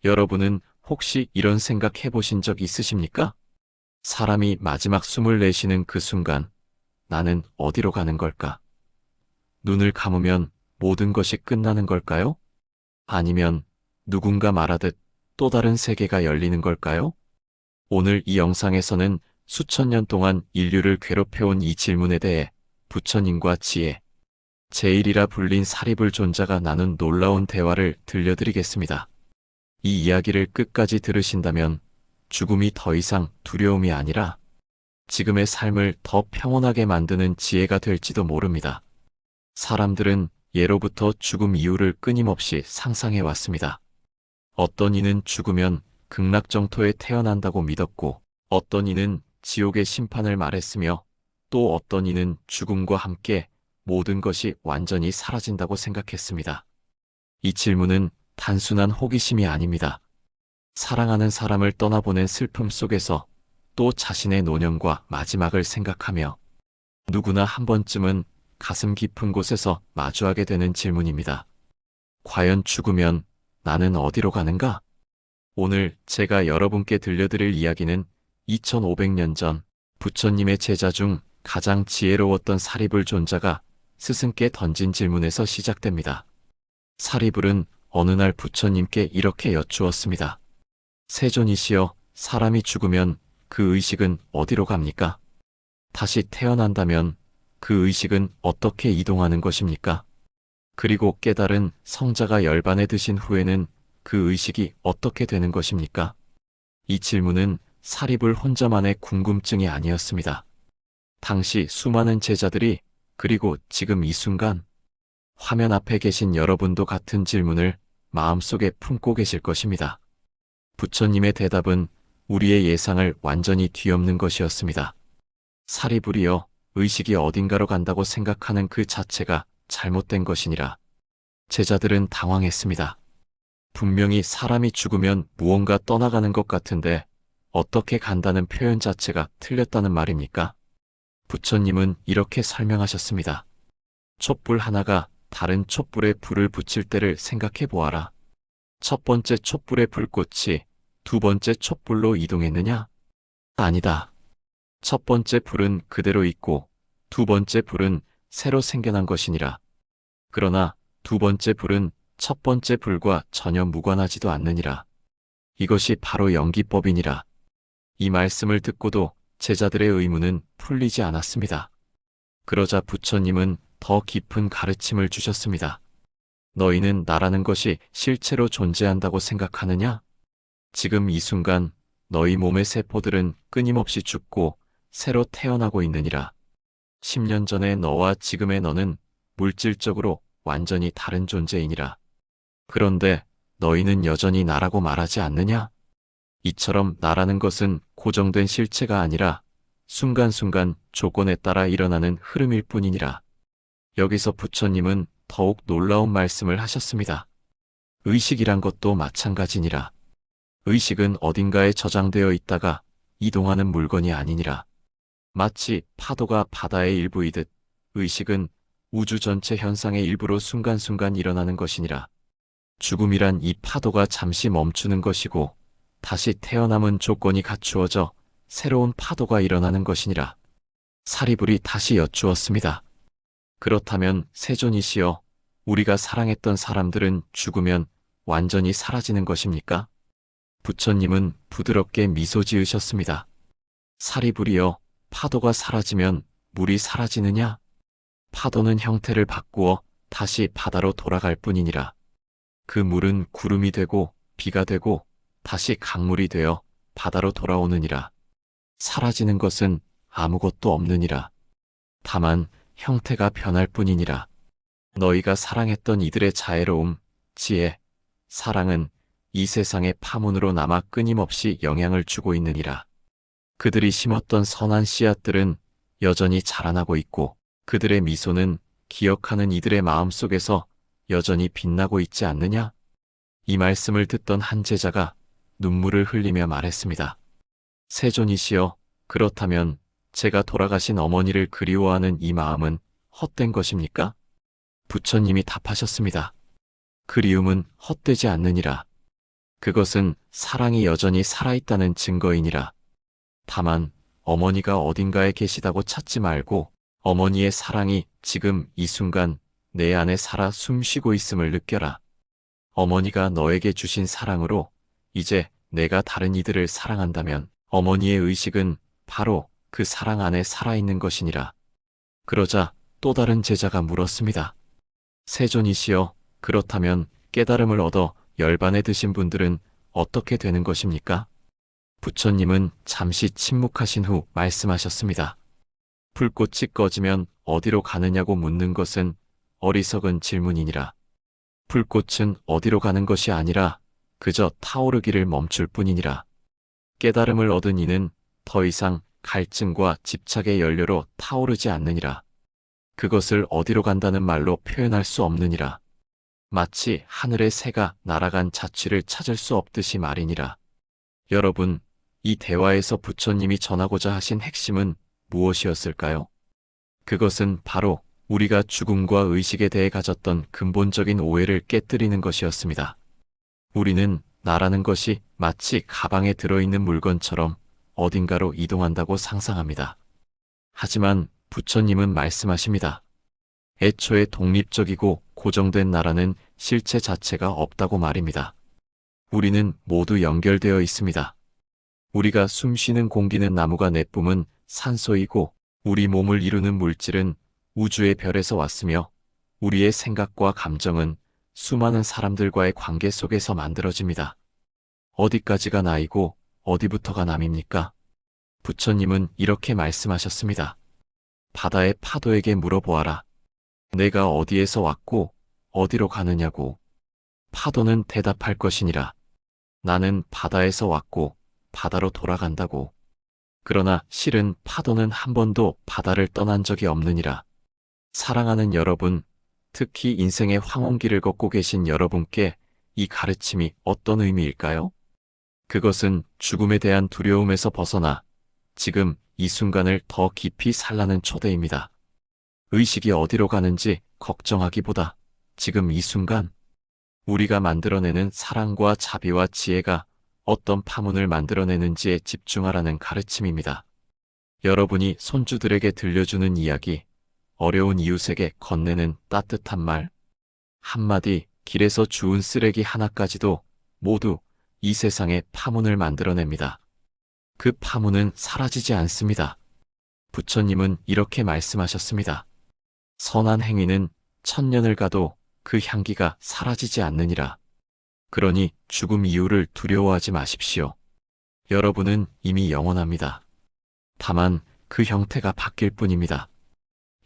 여러분은 혹시 이런 생각 해보신 적 있으십니까? 사람이 마지막 숨을 내쉬는 그 순간, 나는 어디로 가는 걸까? 눈을 감으면 모든 것이 끝나는 걸까요? 아니면 누군가 말하듯 또 다른 세계가 열리는 걸까요? 오늘 이 영상에서는 수천 년 동안 인류를 괴롭혀온 이 질문에 대해 부처님과 지혜, 제일이라 불린 사리불 존자가 나눈 놀라운 대화를 들려드리겠습니다. 이 이야기를 끝까지 들으신다면 죽음이 더 이상 두려움이 아니라 지금의 삶을 더 평온하게 만드는 지혜가 될지도 모릅니다. 사람들은 예로부터 죽음 이유를 끊임없이 상상해 왔습니다. 어떤 이는 죽으면 극락정토에 태어난다고 믿었고, 어떤 이는 지옥의 심판을 말했으며, 또 어떤 이는 죽음과 함께 모든 것이 완전히 사라진다고 생각했습니다. 이 질문은 단순한 호기심이 아닙니다. 사랑하는 사람을 떠나보낸 슬픔 속에서 또 자신의 노년과 마지막을 생각하며 누구나 한 번쯤은 가슴 깊은 곳에서 마주하게 되는 질문입니다. 과연 죽으면 나는 어디로 가는가? 오늘 제가 여러분께 들려드릴 이야기는 2500년 전 부처님의 제자 중 가장 지혜로웠던 사리불 존자가 스승께 던진 질문에서 시작됩니다. 사리불은 어느 날 부처님께 이렇게 여쭈었습니다. 세존이시여, 사람이 죽으면 그 의식은 어디로 갑니까? 다시 태어난다면 그 의식은 어떻게 이동하는 것입니까? 그리고 깨달은 성자가 열반에 드신 후에는 그 의식이 어떻게 되는 것입니까? 이 질문은 사리불 혼자만의 궁금증이 아니었습니다. 당시 수많은 제자들이, 그리고 지금 이 순간 화면 앞에 계신 여러분도 같은 질문을 마음속에 품고 계실 것입니다. 부처님의 대답은 우리의 예상을 완전히 뒤엎는 것이었습니다. 사리불이여, 의식이 어딘가로 간다고 생각하는 그 자체가 잘못된 것이니라. 제자들은 당황했습니다. 분명히 사람이 죽으면 무언가 떠나가는 것 같은데 어떻게 간다는 표현 자체가 틀렸다는 말입니까? 부처님은 이렇게 설명하셨습니다. 촛불 하나가 다른 촛불에 불을 붙일 때를 생각해 보아라. 첫 번째 촛불의 불꽃이 두 번째 촛불로 이동했느냐? 아니다. 첫 번째 불은 그대로 있고 두 번째 불은 새로 생겨난 것이니라. 그러나 두 번째 불은 첫 번째 불과 전혀 무관하지도 않느니라. 이것이 바로 연기법이니라. 이 말씀을 듣고도 제자들의 의문은 풀리지 않았습니다. 그러자 부처님은 더 깊은 가르침을 주셨습니다. 너희는 나라는 것이 실체로 존재한다고 생각하느냐? 지금 이 순간 너희 몸의 세포들은 끊임없이 죽고 새로 태어나고 있느니라. 10년 전의 너와 지금의 너는 물질적으로 완전히 다른 존재이니라. 그런데 너희는 여전히 나라고 말하지 않느냐? 이처럼 나라는 것은 고정된 실체가 아니라 순간순간 조건에 따라 일어나는 흐름일 뿐이니라. 여기서 부처님은 더욱 놀라운 말씀을 하셨습니다. 의식이란 것도 마찬가지니라. 의식은 어딘가에 저장되어 있다가 이동하는 물건이 아니니라. 마치 파도가 바다의 일부이듯 의식은 우주 전체 현상의 일부로 순간순간 일어나는 것이니라. 죽음이란 이 파도가 잠시 멈추는 것이고 다시 태어남은 조건이 갖추어져 새로운 파도가 일어나는 것이니라. 사리불이 다시 여쭈었습니다. 그렇다면 세존이시여, 우리가 사랑했던 사람들은 죽으면 완전히 사라지는 것입니까? 부처님은 부드럽게 미소 지으셨습니다. 사리불이여, 파도가 사라지면 물이 사라지느냐? 파도는 형태를 바꾸어 다시 바다로 돌아갈 뿐이니라. 그 물은 구름이 되고 비가 되고 다시 강물이 되어 바다로 돌아오느니라. 사라지는 것은 아무것도 없느니라. 다만 형태가 변할 뿐이니라. 너희가 사랑했던 이들의 자애로움, 지혜, 사랑은 이 세상의 파문으로 남아 끊임없이 영향을 주고 있느니라. 그들이 심었던 선한 씨앗들은 여전히 자라나고 있고 그들의 미소는 기억하는 이들의 마음속에서 여전히 빛나고 있지 않느냐? 이 말씀을 듣던 한 제자가 눈물을 흘리며 말했습니다. 세존이시여, 그렇다면 제가 돌아가신 어머니를 그리워하는 이 마음은 헛된 것입니까? 부처님이 답하셨습니다. 그리움은 헛되지 않느니라. 그것은 사랑이 여전히 살아있다는 증거이니라. 다만 어머니가 어딘가에 계시다고 찾지 말고 어머니의 사랑이 지금 이 순간 내 안에 살아 숨쉬고 있음을 느껴라. 어머니가 너에게 주신 사랑으로 이제 내가 다른 이들을 사랑한다면 어머니의 의식은 바로 그 사랑 안에 살아있는 것이니라. 그러자 또 다른 제자가 물었습니다. 세존이시여, 그렇다면 깨달음을 얻어 열반에 드신 분들은 어떻게 되는 것입니까? 부처님은 잠시 침묵하신 후 말씀하셨습니다. 불꽃이 꺼지면 어디로 가느냐고 묻는 것은 어리석은 질문이니라. 불꽃은 어디로 가는 것이 아니라 그저 타오르기를 멈출 뿐이니라. 깨달음을 얻은 이는 더 이상 갈증과 집착의 연료로 타오르지 않느니라. 그것을 어디로 간다는 말로 표현할 수 없느니라. 마치 하늘의 새가 날아간 자취를 찾을 수 없듯이 말이니라. 여러분, 이 대화에서 부처님이 전하고자 하신 핵심은 무엇이었을까요? 그것은 바로 우리가 죽음과 의식에 대해 가졌던 근본적인 오해를 깨뜨리는 것이었습니다. 우리는 나라는 것이 마치 가방에 들어있는 물건처럼 어딘가로 이동한다고 상상합니다. 하지만 부처님은 말씀하십니다. 애초에 독립적이고 고정된 나라는 실체 자체가 없다고 말입니다. 우리는 모두 연결되어 있습니다. 우리가 숨쉬는 공기는 나무가 내뿜은 산소이고 우리 몸을 이루는 물질은 우주의 별에서 왔으며 우리의 생각과 감정은 수많은 사람들과의 관계 속에서 만들어집니다. 어디까지가 나이고 어디부터가 남입니까? 부처님은 이렇게 말씀하셨습니다. 바다의 파도에게 물어보아라. 내가 어디에서 왔고 어디로 가느냐고. 파도는 대답할 것이니라. 나는 바다에서 왔고 바다로 돌아간다고. 그러나 실은 파도는 한 번도 바다를 떠난 적이 없느니라. 사랑하는 여러분, 특히 인생의 황혼길을 걷고 계신 여러분께 이 가르침이 어떤 의미일까요? 그것은 죽음에 대한 두려움에서 벗어나 지금 이 순간을 더 깊이 살라는 초대입니다. 의식이 어디로 가는지 걱정하기보다 지금 이 순간 우리가 만들어내는 사랑과 자비와 지혜가 어떤 파문을 만들어내는지에 집중하라는 가르침입니다. 여러분이 손주들에게 들려주는 이야기, 어려운 이웃에게 건네는 따뜻한 말, 한마디, 길에서 주운 쓰레기 하나까지도 모두 이 세상에 파문을 만들어냅니다. 그 파문은 사라지지 않습니다. 부처님은 이렇게 말씀하셨습니다. 선한 행위는 천년을 가도 그 향기가 사라지지 않느니라. 그러니 죽음 이후를 두려워하지 마십시오. 여러분은 이미 영원합니다. 다만 그 형태가 바뀔 뿐입니다.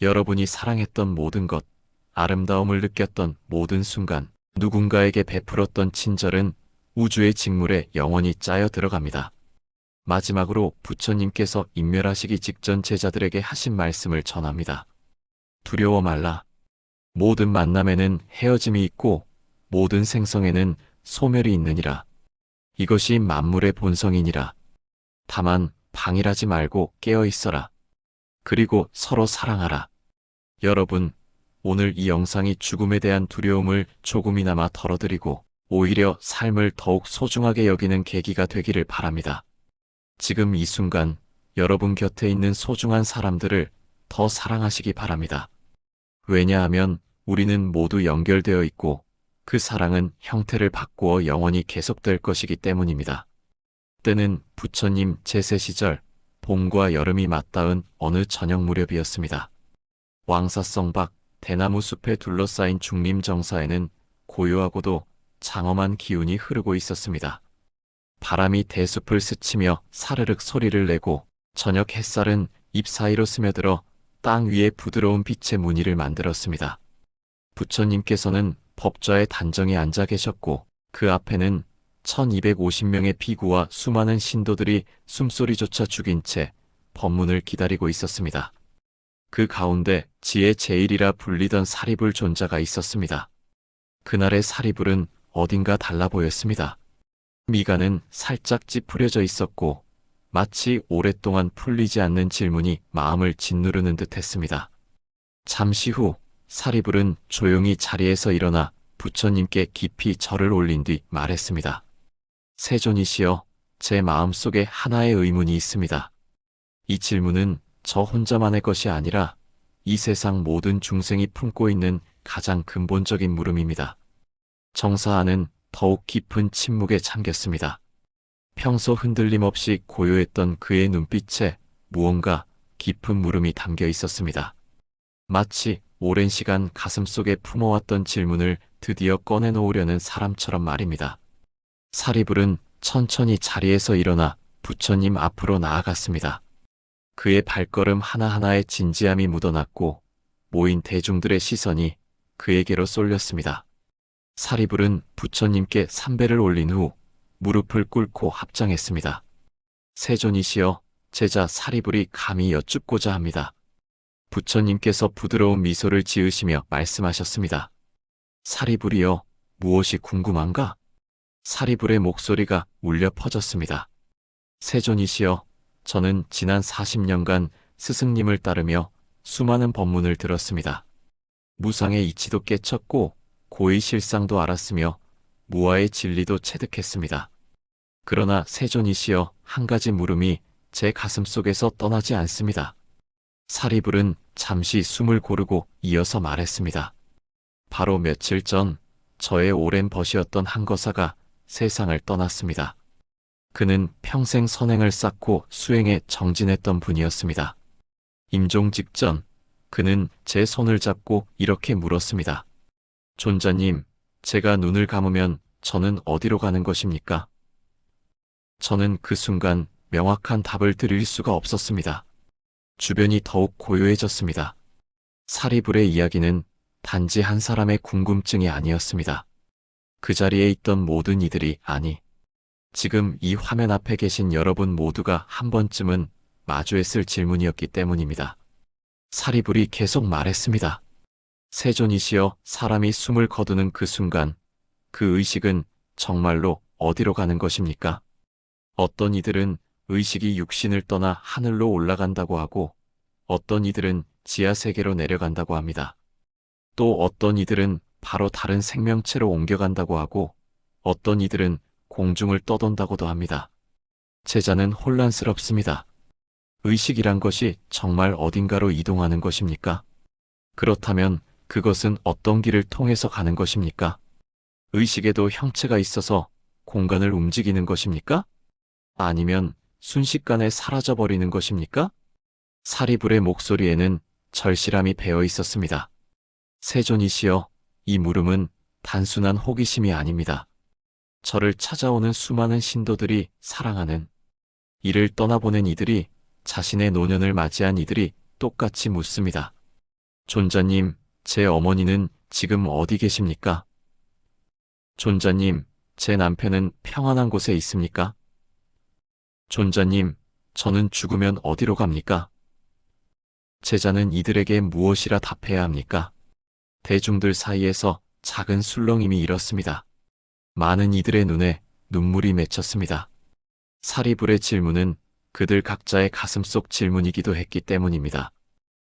여러분이 사랑했던 모든 것, 아름다움을 느꼈던 모든 순간, 누군가에게 베풀었던 친절은 우주의 직물에 영원히 짜여 들어갑니다. 마지막으로 부처님께서 인멸하시기 직전 제자들에게 하신 말씀을 전합니다. 두려워 말라. 모든 만남에는 헤어짐이 있고 모든 생성에는 소멸이 있느니라. 이것이 만물의 본성이니라. 다만 방일하지 말고 깨어 있어라. 그리고 서로 사랑하라. 여러분, 오늘 이 영상이 죽음에 대한 두려움을 조금이나마 덜어드리고 오히려 삶을 더욱 소중하게 여기는 계기가 되기를 바랍니다. 지금 이 순간 여러분 곁에 있는 소중한 사람들을 더 사랑하시기 바랍니다. 왜냐하면 우리는 모두 연결되어 있고 그 사랑은 형태를 바꾸어 영원히 계속될 것이기 때문입니다. 때는 부처님 제세 시절 봄과 여름이 맞닿은 어느 저녁 무렵이었습니다. 왕사성박 대나무 숲에 둘러싸인 중림정사에는 고요하고도 장엄한 기운이 흐르고 있었습니다. 바람이 대숲을 스치며 사르륵 소리를 내고 저녁 햇살은 잎 사이로 스며들어 땅 위에 부드러운 빛의 무늬를 만들었습니다. 부처님께서는 법좌에 단정히 앉아 계셨고 그 앞에는 1250명의 비구와 수많은 신도들이 숨소리조차 죽인 채 법문을 기다리고 있었습니다. 그 가운데 지혜 제일이라 불리던 사리불 존자가 있었습니다. 그날의 사리불은 어딘가 달라 보였습니다. 미간은 살짝 찌푸려져 있었고 마치 오랫동안 풀리지 않는 질문이 마음을 짓누르는 듯 했습니다. 잠시 후 사리불은 조용히 자리에서 일어나 부처님께 깊이 절을 올린 뒤 말했습니다. 세존이시여, 제 마음속에 하나의 의문이 있습니다. 이 질문은 저 혼자만의 것이 아니라 이 세상 모든 중생이 품고 있는 가장 근본적인 물음입니다. 정사 안은 더욱 깊은 침묵에 잠겼습니다. 평소 흔들림 없이 고요했던 그의 눈빛에 무언가 깊은 물음이 담겨 있었습니다. 마치 오랜 시간 가슴속에 품어왔던 질문을 드디어 꺼내놓으려는 사람처럼 말입니다. 사리불은 천천히 자리에서 일어나 부처님 앞으로 나아갔습니다. 그의 발걸음 하나하나에 진지함이 묻어났고 모인 대중들의 시선이 그에게로 쏠렸습니다. 사리불은 부처님께 삼배를 올린 후 무릎을 꿇고 합장했습니다. 세존이시여, 제자 사리불이 감히 여쭙고자 합니다. 부처님께서 부드러운 미소를 지으시며 말씀하셨습니다. 사리불이여, 무엇이 궁금한가? 사리불의 목소리가 울려 퍼졌습니다. 세존이시여, 저는 지난 40년간 스승님을 따르며 수많은 법문을 들었습니다. 무상의 이치도 깨쳤고 고의 실상도 알았으며 무아의 진리도 체득했습니다. 그러나 세존이시여, 한 가지 물음이 제 가슴속에서 떠나지 않습니다. 사리불은 잠시 숨을 고르고 이어서 말했습니다. 바로 며칠 전 저의 오랜 벗이었던 한 거사가 세상을 떠났습니다. 그는 평생 선행을 쌓고 수행에 정진했던 분이었습니다. 임종 직전 그는 제 손을 잡고 이렇게 물었습니다. 존자님, 제가 눈을 감으면 저는 어디로 가는 것입니까? 저는 그 순간 명확한 답을 드릴 수가 없었습니다. 주변이 더욱 고요해졌습니다. 사리불의 이야기는 단지 한 사람의 궁금증이 아니었습니다. 그 자리에 있던 모든 이들이, 아니, 지금 이 화면 앞에 계신 여러분 모두가 한 번쯤은 마주했을 질문이었기 때문입니다. 사리불이 계속 말했습니다. 세존이시여, 사람이 숨을 거두는 그 순간, 그 의식은 정말로 어디로 가는 것입니까? 어떤 이들은 의식이 육신을 떠나 하늘로 올라간다고 하고, 어떤 이들은 지하세계로 내려간다고 합니다. 또 어떤 이들은 바로 다른 생명체로 옮겨간다고 하고, 어떤 이들은 공중을 떠돈다고도 합니다. 제자는 혼란스럽습니다. 의식이란 것이 정말 어딘가로 이동하는 것입니까? 그렇다면 그것은 어떤 길을 통해서 가는 것입니까? 의식에도 형체가 있어서 공간을 움직이는 것입니까? 아니면 순식간에 사라져버리는 것입니까? 사리불의 목소리에는 절실함이 배어 있었습니다. 세존이시여, 이 물음은 단순한 호기심이 아닙니다. 저를 찾아오는 수많은 신도들이 사랑하는, 이를 떠나보낸 이들이, 자신의 노년을 맞이한 이들이 똑같이 묻습니다. 존자님, 제 어머니는 지금 어디 계십니까? 존자님, 제 남편은 평안한 곳에 있습니까? 존자님, 저는 죽으면 어디로 갑니까? 제자는 이들에게 무엇이라 답해야 합니까? 대중들 사이에서 작은 술렁임이 일었습니다. 많은 이들의 눈에 눈물이 맺혔습니다. 사리불의 질문은 그들 각자의 가슴속 질문이기도 했기 때문입니다.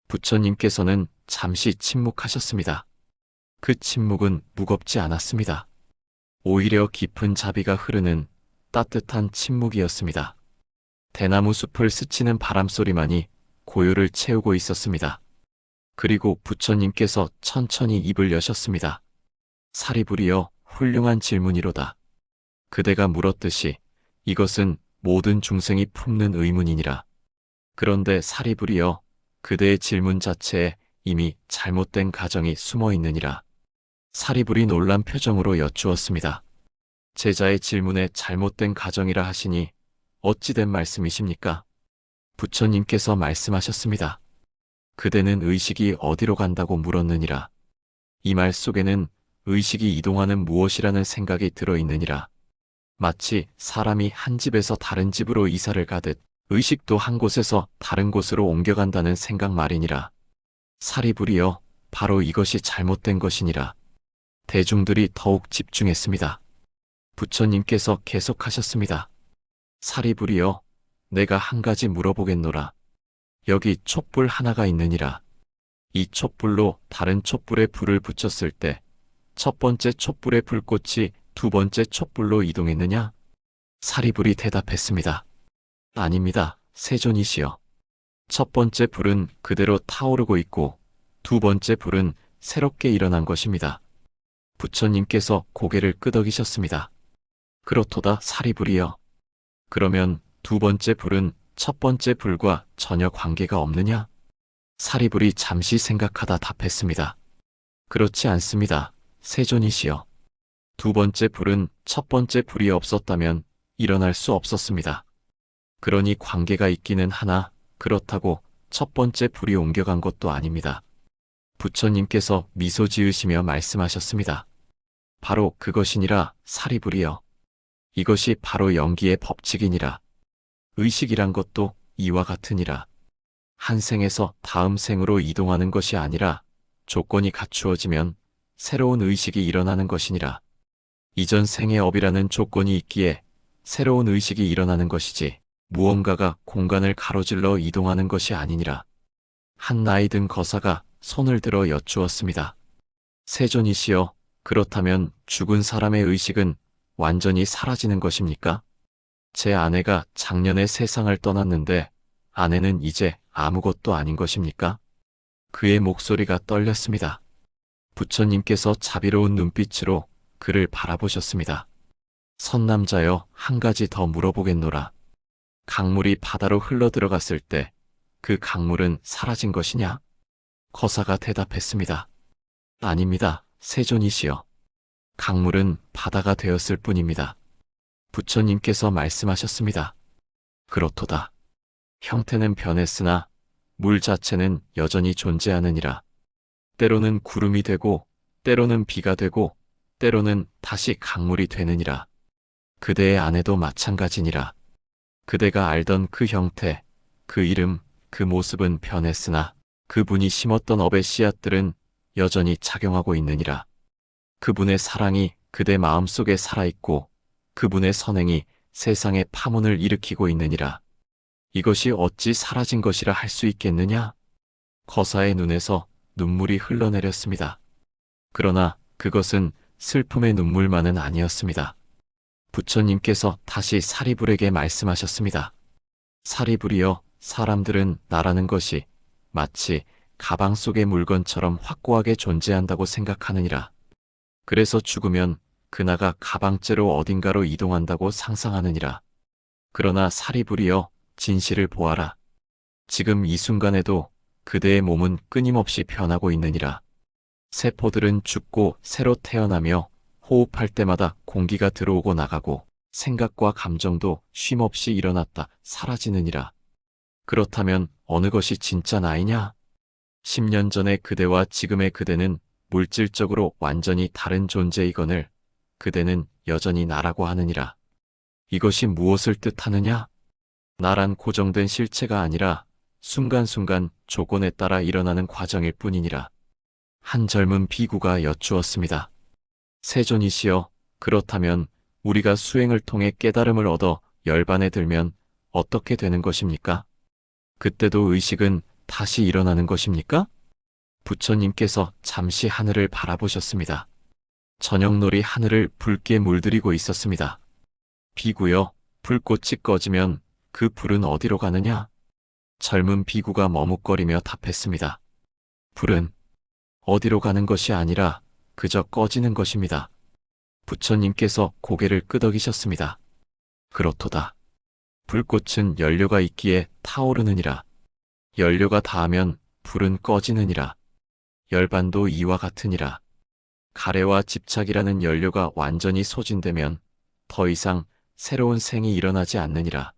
부처님께서는 잠시 침묵하셨습니다. 그 침묵은 무겁지 않았습니다. 오히려 깊은 자비가 흐르는 따뜻한 침묵이었습니다. 대나무 숲을 스치는 바람소리만이 고요를 채우고 있었습니다. 그리고 부처님께서 천천히 입을 여셨습니다. 사리불이여, 훌륭한 질문이로다. 그대가 물었듯이 이것은 모든 중생이 품는 의문이니라. 그런데 사리불이여, 그대의 질문 자체에 이미 잘못된 가정이 숨어 있느니라. 사리불이 놀란 표정으로 여쭈었습니다. 제자의 질문에 잘못된 가정이라 하시니 어찌된 말씀이십니까? 부처님께서 말씀하셨습니다. 그대는 의식이 어디로 간다고 물었느니라. 이 말 속에는 의식이 이동하는 무엇이라는 생각이 들어있느니라. 마치 사람이 한 집에서 다른 집으로 이사를 가듯 의식도 한 곳에서 다른 곳으로 옮겨간다는 생각 말이니라. 사리불이여, 바로 이것이 잘못된 것이니라. 대중들이 더욱 집중했습니다. 부처님께서 계속하셨습니다. 사리불이여, 내가 한 가지 물어보겠노라. 여기 촛불 하나가 있느니라. 이 촛불로 다른 촛불에 불을 붙였을 때 첫 번째 촛불의 불꽃이 두 번째 촛불로 이동했느냐? 사리불이 대답했습니다. 아닙니다, 세존이시여. 첫 번째 불은 그대로 타오르고 있고 두 번째 불은 새롭게 일어난 것입니다. 부처님께서 고개를 끄덕이셨습니다. 그렇도다 사리불이여. 그러면 두 번째 불은 첫 번째 불과 전혀 관계가 없느냐? 사리불이 잠시 생각하다 답했습니다. 그렇지 않습니다, 세존이시여. 두 번째 불은 첫 번째 불이 없었다면 일어날 수 없었습니다. 그러니 관계가 있기는 하나 그렇다고 첫 번째 불이 옮겨간 것도 아닙니다. 부처님께서 미소 지으시며 말씀하셨습니다. 바로 그것이니라 사리불이여. 이것이 바로 연기의 법칙이니라. 의식이란 것도 이와 같으니라. 한 생에서 다음 생으로 이동하는 것이 아니라 조건이 갖추어지면 새로운 의식이 일어나는 것이니라. 이전 생의 업이라는 조건이 있기에 새로운 의식이 일어나는 것이지 무언가가 공간을 가로질러 이동하는 것이 아니니라. 한 나이 든 거사가 손을 들어 여쭈었습니다. 세존이시여, 그렇다면 죽은 사람의 의식은 완전히 사라지는 것입니까? 제 아내가 작년에 세상을 떠났는데 아내는 이제 아무것도 아닌 것입니까? 그의 목소리가 떨렸습니다. 부처님께서 자비로운 눈빛으로 그를 바라보셨습니다. 선남자여, 한 가지 더 물어보겠노라. 강물이 바다로 흘러들어갔을 때 그 강물은 사라진 것이냐? 거사가 대답했습니다. 아닙니다, 세존이시여. 강물은 바다가 되었을 뿐입니다. 부처님께서 말씀하셨습니다. 그렇도다. 형태는 변했으나 물 자체는 여전히 존재하느니라. 때로는 구름이 되고 때로는 비가 되고 때로는 다시 강물이 되느니라. 그대의 아내도 마찬가지니라. 그대가 알던 그 형태, 그 이름, 그 모습은 변했으나 그분이 심었던 업의 씨앗들은 여전히 작용하고 있느니라. 그분의 사랑이 그대 마음속에 살아있고 그분의 선행이 세상에 파문을 일으키고 있느니라. 이것이 어찌 사라진 것이라 할 수 있겠느냐? 거사의 눈에서 눈물이 흘러내렸습니다. 그러나 그것은 슬픔의 눈물만은 아니었습니다. 부처님께서 다시 사리불에게 말씀하셨습니다. 사리불이여, 사람들은 나라는 것이 마치 가방 속의 물건처럼 확고하게 존재한다고 생각하느니라. 그래서 죽으면 그나가 가방째로 어딘가로 이동한다고 상상하느니라. 그러나 사리불이여, 진실을 보아라. 지금 이 순간에도 그대의 몸은 끊임없이 변하고 있느니라. 세포들은 죽고 새로 태어나며 호흡할 때마다 공기가 들어오고 나가고 생각과 감정도 쉼없이 일어났다 사라지느니라. 그렇다면 어느 것이 진짜 나이냐? 10년 전의 그대와 지금의 그대는 물질적으로 완전히 다른 존재이거늘 그대는 여전히 나라고 하느니라. 이것이 무엇을 뜻하느냐? 나란 고정된 실체가 아니라 순간순간 조건에 따라 일어나는 과정일 뿐이니라. 한 젊은 비구가 여쭈었습니다. 세존이시여, 그렇다면 우리가 수행을 통해 깨달음을 얻어 열반에 들면 어떻게 되는 것입니까? 그때도 의식은 다시 일어나는 것입니까? 부처님께서 잠시 하늘을 바라보셨습니다. 저녁놀이 하늘을 붉게 물들이고 있었습니다. 비구여, 불꽃이 꺼지면 그 불은 어디로 가느냐? 젊은 비구가 머뭇거리며 답했습니다. 불은 어디로 가는 것이 아니라 그저 꺼지는 것입니다. 부처님께서 고개를 끄덕이셨습니다. 그렇도다. 불꽃은 연료가 있기에 타오르느니라. 연료가 닿으면 불은 꺼지느니라. 열반도 이와 같으니라. 가래와 집착이라는 연료가 완전히 소진되면 더 이상 새로운 생이 일어나지 않느니라.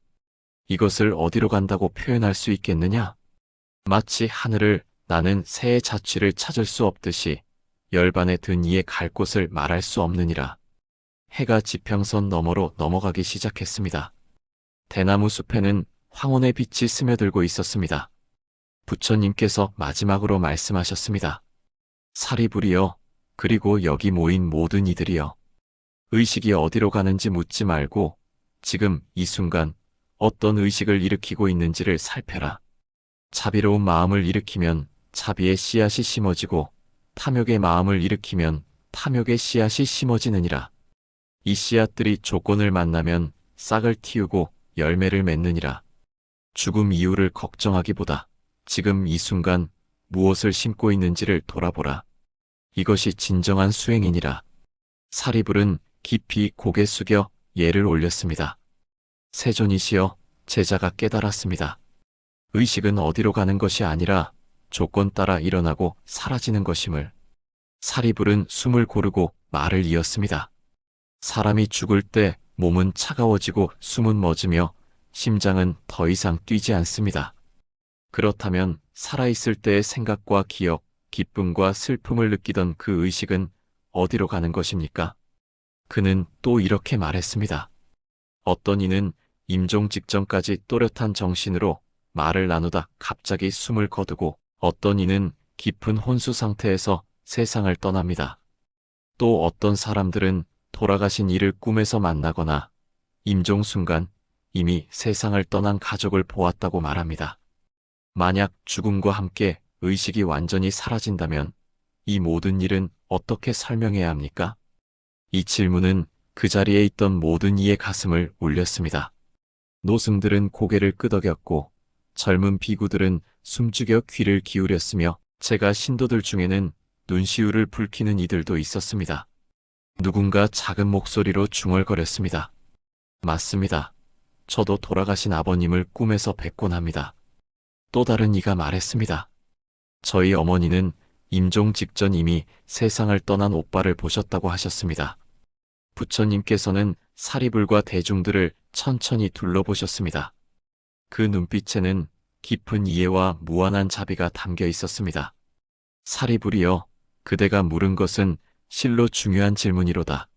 이것을 어디로 간다고 표현할 수 있겠느냐? 마치 하늘을 나는 새의 자취를 찾을 수 없듯이 열반에 든 이의 갈 곳을 말할 수 없느니라. 해가 지평선 너머로 넘어가기 시작했습니다. 대나무 숲에는 황혼의 빛이 스며들고 있었습니다. 부처님께서 마지막으로 말씀하셨습니다. 사리불이여, 그리고 여기 모인 모든 이들이여. 의식이 어디로 가는지 묻지 말고 지금 이 순간 어떤 의식을 일으키고 있는지를 살펴라. 자비로운 마음을 일으키면 자비의 씨앗이 심어지고 탐욕의 마음을 일으키면 탐욕의 씨앗이 심어지느니라. 이 씨앗들이 조건을 만나면 싹을 틔우고 열매를 맺느니라. 죽음 이후를 걱정하기보다 지금 이 순간 무엇을 심고 있는지를 돌아보라. 이것이 진정한 수행이니라. 사리불은 깊이 고개 숙여 예를 올렸습니다. 세존이시여, 제자가 깨달았습니다. 의식은 어디로 가는 것이 아니라 조건 따라 일어나고 사라지는 것임을. 사리불은 숨을 고르고 말을 이었습니다. 사람이 죽을 때 몸은 차가워지고 숨은 멎으며 심장은 더 이상 뛰지 않습니다. 그렇다면 살아있을 때의 생각과 기억, 기쁨과 슬픔을 느끼던 그 의식은 어디로 가는 것입니까? 그는 또 이렇게 말했습니다. 어떤 이는 임종 직전까지 또렷한 정신으로 말을 나누다 갑자기 숨을 거두고 어떤 이는 깊은 혼수 상태에서 세상을 떠납니다. 또 어떤 사람들은 돌아가신 이를 꿈에서 만나거나 임종 순간 이미 세상을 떠난 가족을 보았다고 말합니다. 만약 죽음과 함께 의식이 완전히 사라진다면 이 모든 일은 어떻게 설명해야 합니까? 이 질문은 그 자리에 있던 모든 이의 가슴을 울렸습니다. 노승들은 고개를 끄덕였고 젊은 비구들은 숨죽여 귀를 기울였으며 제가 신도들 중에는 눈시울을 붉히는 이들도 있었습니다. 누군가 작은 목소리로 중얼거렸습니다. 맞습니다. 저도 돌아가신 아버님을 꿈에서 뵙곤 합니다. 또 다른 이가 말했습니다. 저희 어머니는 임종 직전 이미 세상을 떠난 오빠를 보셨다고 하셨습니다. 부처님께서는 사리불과 대중들을 천천히 둘러보셨습니다. 그 눈빛에는 깊은 이해와 무한한 자비가 담겨 있었습니다. 사리불이여, 그대가 물은 것은 실로 중요한 질문이로다.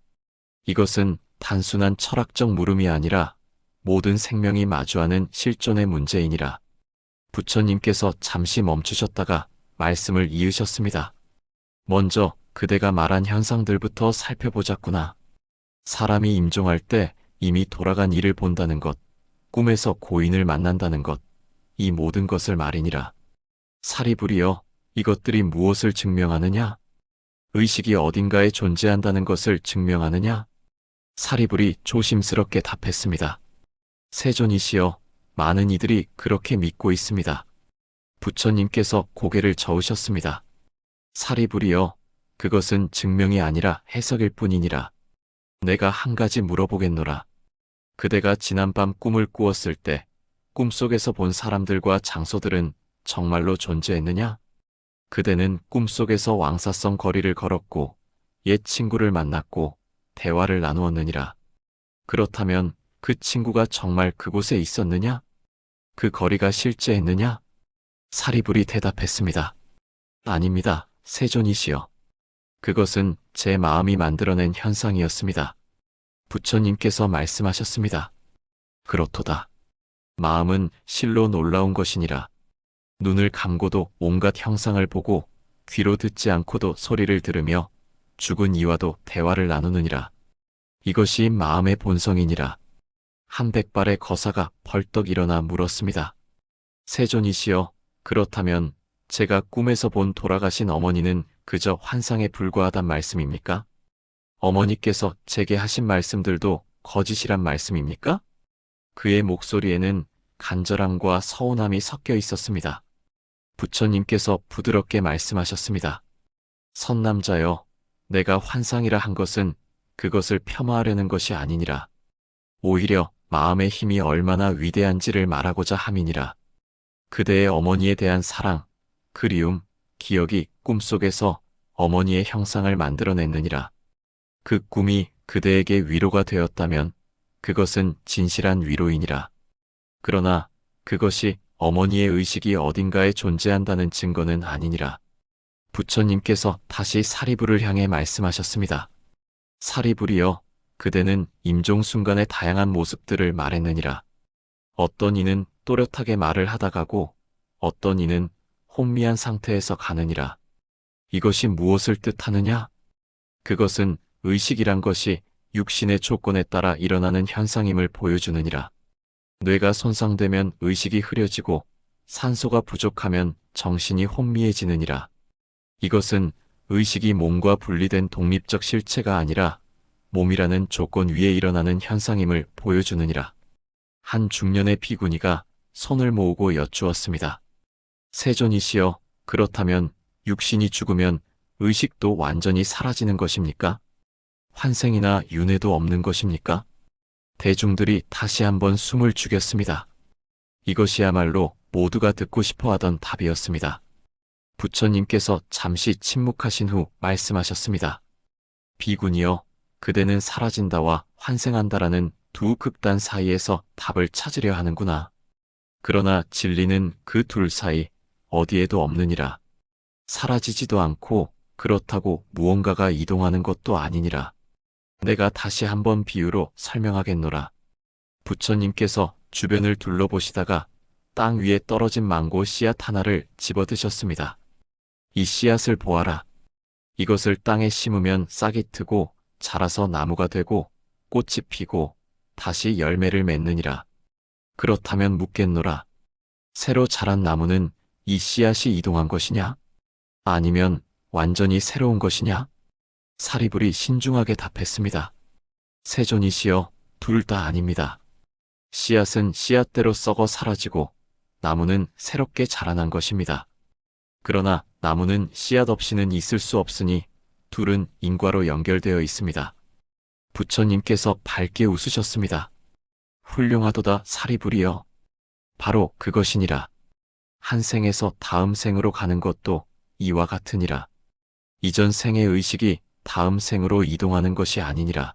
이것은 단순한 철학적 물음이 아니라 모든 생명이 마주하는 실존의 문제이니라. 부처님께서 잠시 멈추셨다가 말씀을 이으셨습니다. 먼저 그대가 말한 현상들부터 살펴보자꾸나. 사람이 임종할 때 이미 돌아간 이를 본다는 것, 꿈에서 고인을 만난다는 것, 이 모든 것을 말이니라. 사리불이여, 이것들이 무엇을 증명하느냐? 의식이 어딘가에 존재한다는 것을 증명하느냐? 사리불이 조심스럽게 답했습니다. 세존이시여, 많은 이들이 그렇게 믿고 있습니다. 부처님께서 고개를 저으셨습니다. 사리불이여, 그것은 증명이 아니라 해석일 뿐이니라. 내가 한 가지 물어보겠노라. 그대가 지난밤 꿈을 꾸었을 때 꿈속에서 본 사람들과 장소들은 정말로 존재했느냐? 그대는 꿈속에서 왕사성 거리를 걸었고 옛 친구를 만났고 대화를 나누었느니라. 그렇다면 그 친구가 정말 그곳에 있었느냐? 그 거리가 실제했느냐? 사리불이 대답했습니다. 아닙니다, 세존이시여. 그것은 제 마음이 만들어낸 현상이었습니다. 부처님께서 말씀하셨습니다. 그렇도다. 마음은 실로 놀라운 것이니라. 눈을 감고도 온갖 형상을 보고 귀로 듣지 않고도 소리를 들으며 죽은 이와도 대화를 나누느니라. 이것이 마음의 본성이니라. 한백발의 거사가 벌떡 일어나 물었습니다. 세존이시여, 그렇다면 제가 꿈에서 본 돌아가신 어머니는 그저 환상에 불과하단 말씀입니까? 어머니께서 제게 하신 말씀들도 거짓이란 말씀입니까? 그의 목소리에는 간절함과 서운함이 섞여 있었습니다. 부처님께서 부드럽게 말씀하셨습니다. 선남자여, 내가 환상이라 한 것은 그것을 폄하하려는 것이 아니니라. 오히려 마음의 힘이 얼마나 위대한지를 말하고자 함이니라. 그대의 어머니에 대한 사랑, 그리움, 기억이 꿈속에서 어머니의 형상을 만들어냈느니라. 그 꿈이 그대에게 위로가 되었다면 그것은 진실한 위로이니라. 그러나 그것이 어머니의 의식이 어딘가에 존재한다는 증거는 아니니라. 부처님께서 다시 사리불을 향해 말씀하셨습니다. 사리불이여, 그대는 임종 순간의 다양한 모습들을 말했느니라. 어떤 이는 또렷하게 말을 하다 가고 어떤 이는 혼미한 상태에서 가느니라. 이것이 무엇을 뜻하느냐? 그것은 의식이란 것이 육신의 조건에 따라 일어나는 현상임을 보여주느니라. 뇌가 손상되면 의식이 흐려지고 산소가 부족하면 정신이 혼미해지느니라. 이것은 의식이 몸과 분리된 독립적 실체가 아니라 몸이라는 조건 위에 일어나는 현상임을 보여주느니라. 한 중년의 비구니가 손을 모으고 여쭈었습니다. 세존이시여, 그렇다면 육신이 죽으면 의식도 완전히 사라지는 것입니까? 환생이나 윤회도 없는 것입니까? 대중들이 다시 한번 숨을 죽였습니다. 이것이야말로 모두가 듣고 싶어 하던 답이었습니다. 부처님께서 잠시 침묵하신 후 말씀하셨습니다. 비구니여, 그대는 사라진다와 환생한다라는 두 극단 사이에서 답을 찾으려 하는구나. 그러나 진리는 그 둘 사이 어디에도 없느니라. 사라지지도 않고 그렇다고 무언가가 이동하는 것도 아니니라. 내가 다시 한번 비유로 설명하겠노라. 부처님께서 주변을 둘러보시다가 땅 위에 떨어진 망고 씨앗 하나를 집어드셨습니다. 이 씨앗을 보아라. 이것을 땅에 심으면 싹이 트고 자라서 나무가 되고 꽃이 피고 다시 열매를 맺느니라. 그렇다면 묻겠노라. 새로 자란 나무는 이 씨앗이 이동한 것이냐? 아니면 완전히 새로운 것이냐? 사리불이 신중하게 답했습니다. 세존이시여, 둘 다 아닙니다. 씨앗은 씨앗대로 썩어 사라지고 나무는 새롭게 자라난 것입니다. 그러나 나무는 씨앗 없이는 있을 수 없으니 둘은 인과로 연결되어 있습니다. 부처님께서 밝게 웃으셨습니다. 훌륭하도다 사리불이여. 바로 그것이니라. 한 생에서 다음 생으로 가는 것도 이와 같으니라. 이전 생의 의식이 다음 생으로 이동하는 것이 아니니라.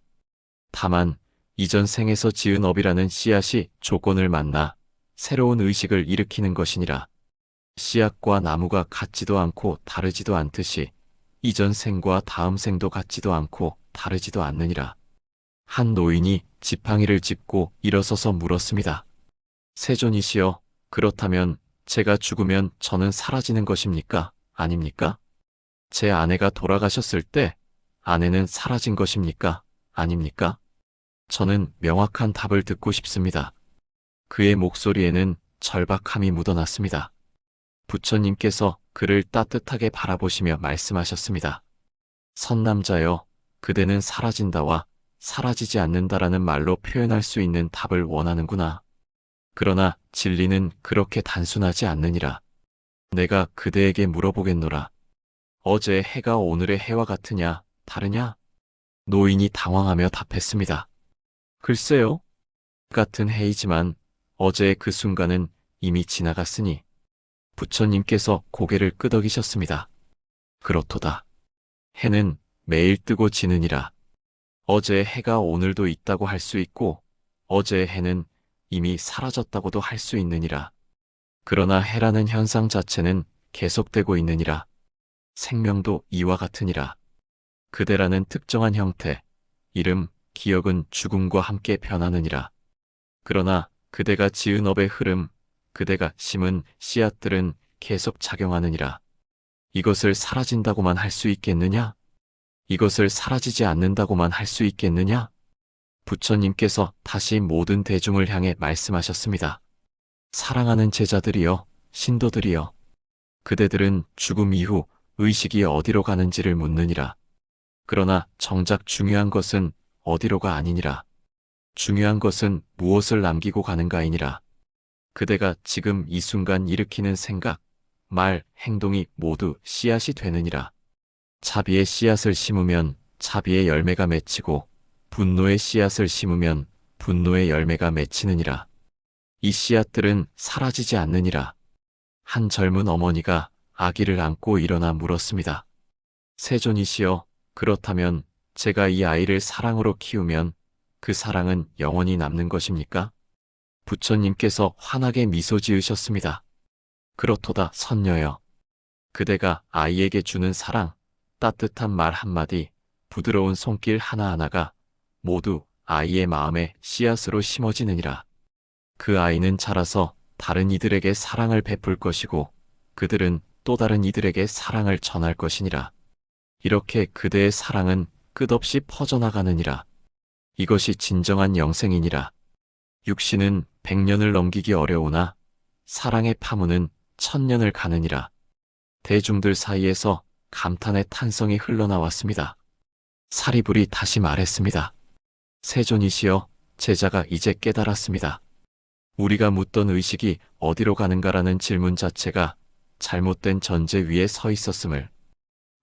다만 이전 생에서 지은 업이라는 씨앗이 조건을 만나 새로운 의식을 일으키는 것이니라. 씨앗과 나무가 같지도 않고 다르지도 않듯이 이전 생과 다음 생도 같지도 않고 다르지도 않느니라. 한 노인이 지팡이를 짚고 일어서서 물었습니다. 세존이시여, 그렇다면 제가 죽으면 저는 사라지는 것입니까? 아닙니까? 제 아내가 돌아가셨을 때 아내는 사라진 것입니까? 아닙니까? 저는 명확한 답을 듣고 싶습니다. 그의 목소리에는 절박함이 묻어났습니다. 부처님께서 그를 따뜻하게 바라보시며 말씀하셨습니다. 선남자여, 그대는 사라진다와 사라지지 않는다라는 말로 표현할 수 있는 답을 원하는구나. 그러나 진리는 그렇게 단순하지 않느니라. 내가 그대에게 물어보겠노라. 어제의 해가 오늘의 해와 같으냐, 다르냐? 노인이 당황하며 답했습니다. 글쎄요. 같은 해이지만 어제의 그 순간은 이미 지나갔으니. 부처님께서 고개를 끄덕이셨습니다. 그렇도다. 해는 매일 뜨고 지느니라. 어제의 해가 오늘도 있다고 할 수 있고 어제의 해는 이미 사라졌다고도 할 수 있느니라. 그러나 해라는 현상 자체는 계속되고 있느니라. 생명도 이와 같으니라. 그대라는 특정한 형태, 이름, 기억은 죽음과 함께 변하느니라. 그러나 그대가 지은 업의 흐름, 그대가 심은 씨앗들은 계속 작용하느니라. 이것을 사라진다고만 할 수 있겠느냐? 이것을 사라지지 않는다고만 할 수 있겠느냐? 부처님께서 다시 모든 대중을 향해 말씀하셨습니다. 사랑하는 제자들이여, 신도들이여. 그대들은 죽음 이후 의식이 어디로 가는지를 묻느니라. 그러나 정작 중요한 것은 어디로가 아니니라. 중요한 것은 무엇을 남기고 가는가이니라. 그대가 지금 이 순간 일으키는 생각, 말, 행동이 모두 씨앗이 되느니라. 자비의 씨앗을 심으면 자비의 열매가 맺히고 분노의 씨앗을 심으면 분노의 열매가 맺히느니라. 이 씨앗들은 사라지지 않느니라. 한 젊은 어머니가 아기를 안고 일어나 물었습니다. 세존이시여, 그렇다면 제가 이 아이를 사랑으로 키우면 그 사랑은 영원히 남는 것입니까? 부처님께서 환하게 미소 지으셨습니다. 그렇도다 선녀여. 그대가 아이에게 주는 사랑, 따뜻한 말 한마디, 부드러운 손길 하나하나가 모두 아이의 마음에 씨앗으로 심어지느니라. 그 아이는 자라서 다른 이들에게 사랑을 베풀 것이고 그들은 또 다른 이들에게 사랑을 전할 것이니라. 이렇게 그대의 사랑은 끝없이 퍼져나가느니라. 이것이 진정한 영생이니라. 육신은 100년을 넘기기 어려우나 사랑의 파문은 1000년을 가느니라. 대중들 사이에서 감탄의 탄성이 흘러나왔습니다. 사리불이 다시 말했습니다. 세존이시여, 제자가 이제 깨달았습니다. 우리가 묻던 의식이 어디로 가는가라는 질문 자체가 잘못된 전제 위에 서 있었음을,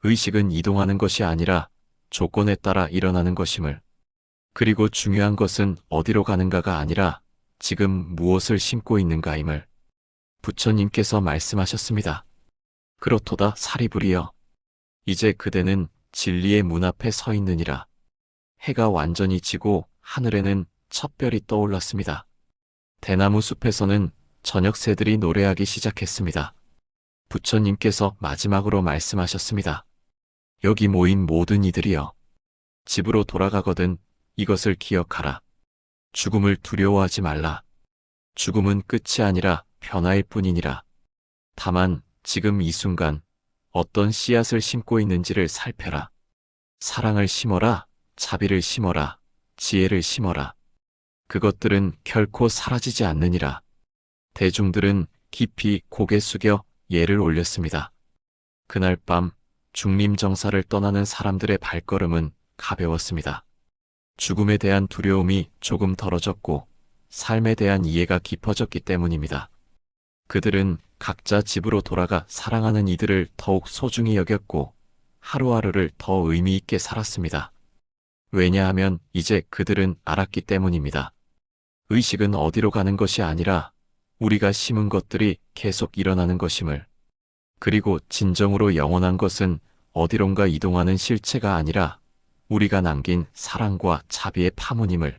의식은 이동하는 것이 아니라 조건에 따라 일어나는 것임을, 그리고 중요한 것은 어디로 가는가가 아니라 지금 무엇을 심고 있는가임을 부처님께서 말씀하셨습니다. 그렇도다 사리불이여. 이제 그대는 진리의 문 앞에 서 있느니라. 해가 완전히 지고 하늘에는 첫 별이 떠올랐습니다. 대나무 숲에서는 저녁 새들이 노래하기 시작했습니다. 부처님께서 마지막으로 말씀하셨습니다. 여기 모인 모든 이들이여. 집으로 돌아가거든 이것을 기억하라. 죽음을 두려워하지 말라. 죽음은 끝이 아니라 변화일 뿐이니라. 다만 지금 이 순간 어떤 씨앗을 심고 있는지를 살펴라. 사랑을 심어라. 자비를 심어라. 지혜를 심어라. 그것들은 결코 사라지지 않느니라. 대중들은 깊이 고개 숙여 예를 올렸습니다. 그날 밤 중림정사를 떠나는 사람들의 발걸음은 가벼웠습니다. 죽음에 대한 두려움이 조금 덜어졌고 삶에 대한 이해가 깊어졌기 때문입니다. 그들은 각자 집으로 돌아가 사랑하는 이들을 더욱 소중히 여겼고 하루하루를 더 의미 있게 살았습니다. 왜냐하면 이제 그들은 알았기 때문입니다. 의식은 어디로 가는 것이 아니라 우리가 심은 것들이 계속 일어나는 것임을, 그리고 진정으로 영원한 것은 어디론가 이동하는 실체가 아니라 우리가 남긴 사랑과 자비의 파문임을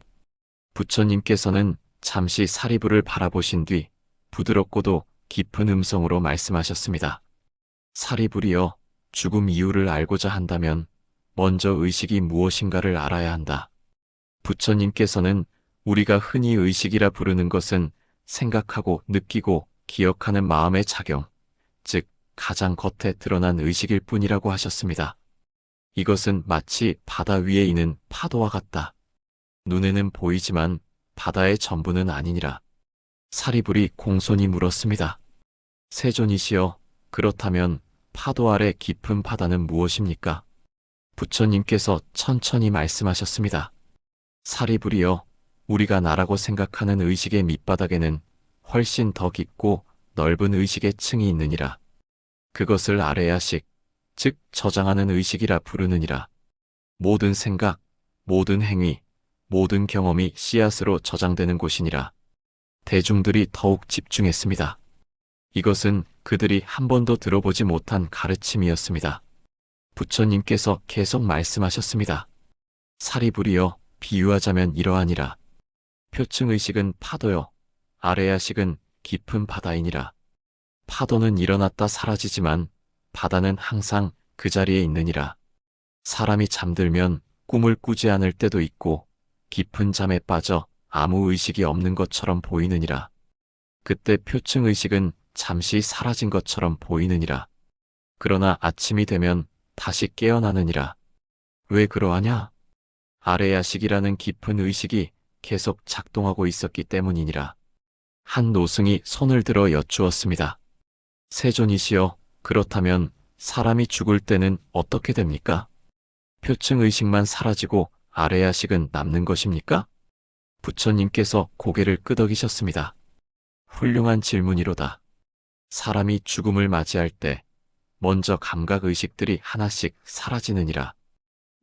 부처님께서는 잠시 사리불을 바라보신 뒤 부드럽고도 깊은 음성으로 말씀하셨습니다. 사리불이여, 죽음 이유를 알고자 한다면 먼저 의식이 무엇인가를 알아야 한다. 부처님께서는 우리가 흔히 의식이라 부르는 것은 생각하고 느끼고 기억하는 마음의 작용, 즉 가장 겉에 드러난 의식일 뿐이라고 하셨습니다. 이것은 마치 바다 위에 있는 파도와 같다. 눈에는 보이지만 바다의 전부는 아니니라. 사리불이 공손히 물었습니다. 세존이시여, 그렇다면 파도 아래 깊은 바다는 무엇입니까? 부처님께서 천천히 말씀하셨습니다. 사리불이여, 우리가 나라고 생각하는 의식의 밑바닥에는 훨씬 더 깊고 넓은 의식의 층이 있느니라. 그것을 아레야식, 즉 저장하는 의식이라 부르느니라. 모든 생각, 모든 행위, 모든 경험이 씨앗으로 저장되는 곳이니라. 대중들이 더욱 집중했습니다. 이것은 그들이 한 번도 들어보지 못한 가르침이었습니다. 부처님께서 계속 말씀하셨습니다. 사리불이여, 비유하자면 이러하니라. 표층의식은 파도요, 아레야식은 깊은 바다이니라. 파도는 일어났다 사라지지만 바다는 항상 그 자리에 있느니라. 사람이 잠들면 꿈을 꾸지 않을 때도 있고 깊은 잠에 빠져 아무 의식이 없는 것처럼 보이느니라. 그때 표층의식은 잠시 사라진 것처럼 보이느니라. 그러나 아침이 되면 다시 깨어나느니라. 왜 그러하냐? 아레야식이라는 깊은 의식이 계속 작동하고 있었기 때문이니라. 한 노승이 손을 들어 여쭈었습니다. 세존이시여, 그렇다면 사람이 죽을 때는 어떻게 됩니까? 표층의식만 사라지고 아레야식은 남는 것입니까? 부처님께서 고개를 끄덕이셨습니다. 훌륭한 질문이로다. 사람이 죽음을 맞이할 때 먼저 감각의식들이 하나씩 사라지느니라.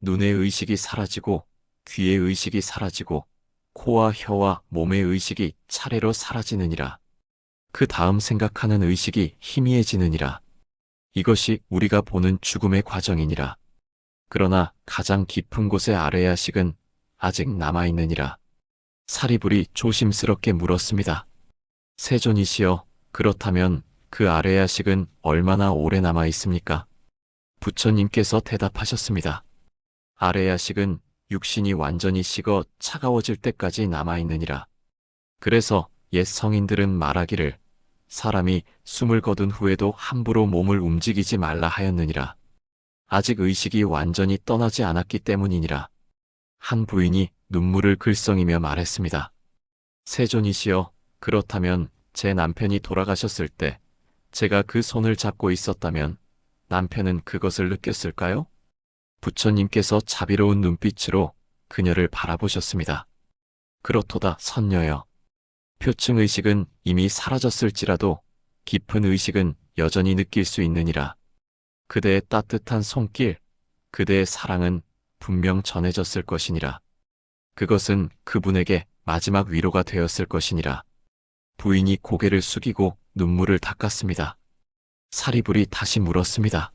눈의 의식이 사라지고 귀의 의식이 사라지고 코와 혀와 몸의 의식이 차례로 사라지느니라. 그 다음 생각하는 의식이 희미해지느니라. 이것이 우리가 보는 죽음의 과정이니라. 그러나 가장 깊은 곳의 아레야식은 아직 남아있느니라. 사리불이 조심스럽게 물었습니다. 세존이시여, 그렇다면 그 아레야식은 얼마나 오래 남아있습니까? 부처님께서 대답하셨습니다. 아레야식은 육신이 완전히 식어 차가워질 때까지 남아있느니라. 그래서 옛 성인들은 말하기를 사람이 숨을 거둔 후에도 함부로 몸을 움직이지 말라 하였느니라. 아직 의식이 완전히 떠나지 않았기 때문이니라. 한 부인이 눈물을 글썽이며 말했습니다. 세존이시여, 그렇다면 제 남편이 돌아가셨을 때 제가 그 손을 잡고 있었다면 남편은 그것을 느꼈을까요? 부처님께서 자비로운 눈빛으로 그녀를 바라보셨습니다. 그렇도다 선녀여. 표층 의식은 이미 사라졌을지라도 깊은 의식은 여전히 느낄 수 있느니라. 그대의 따뜻한 손길, 그대의 사랑은 분명 전해졌을 것이니라. 그것은 그분에게 마지막 위로가 되었을 것이니라. 부인이 고개를 숙이고 눈물을 닦았습니다. 사리불이 다시 물었습니다.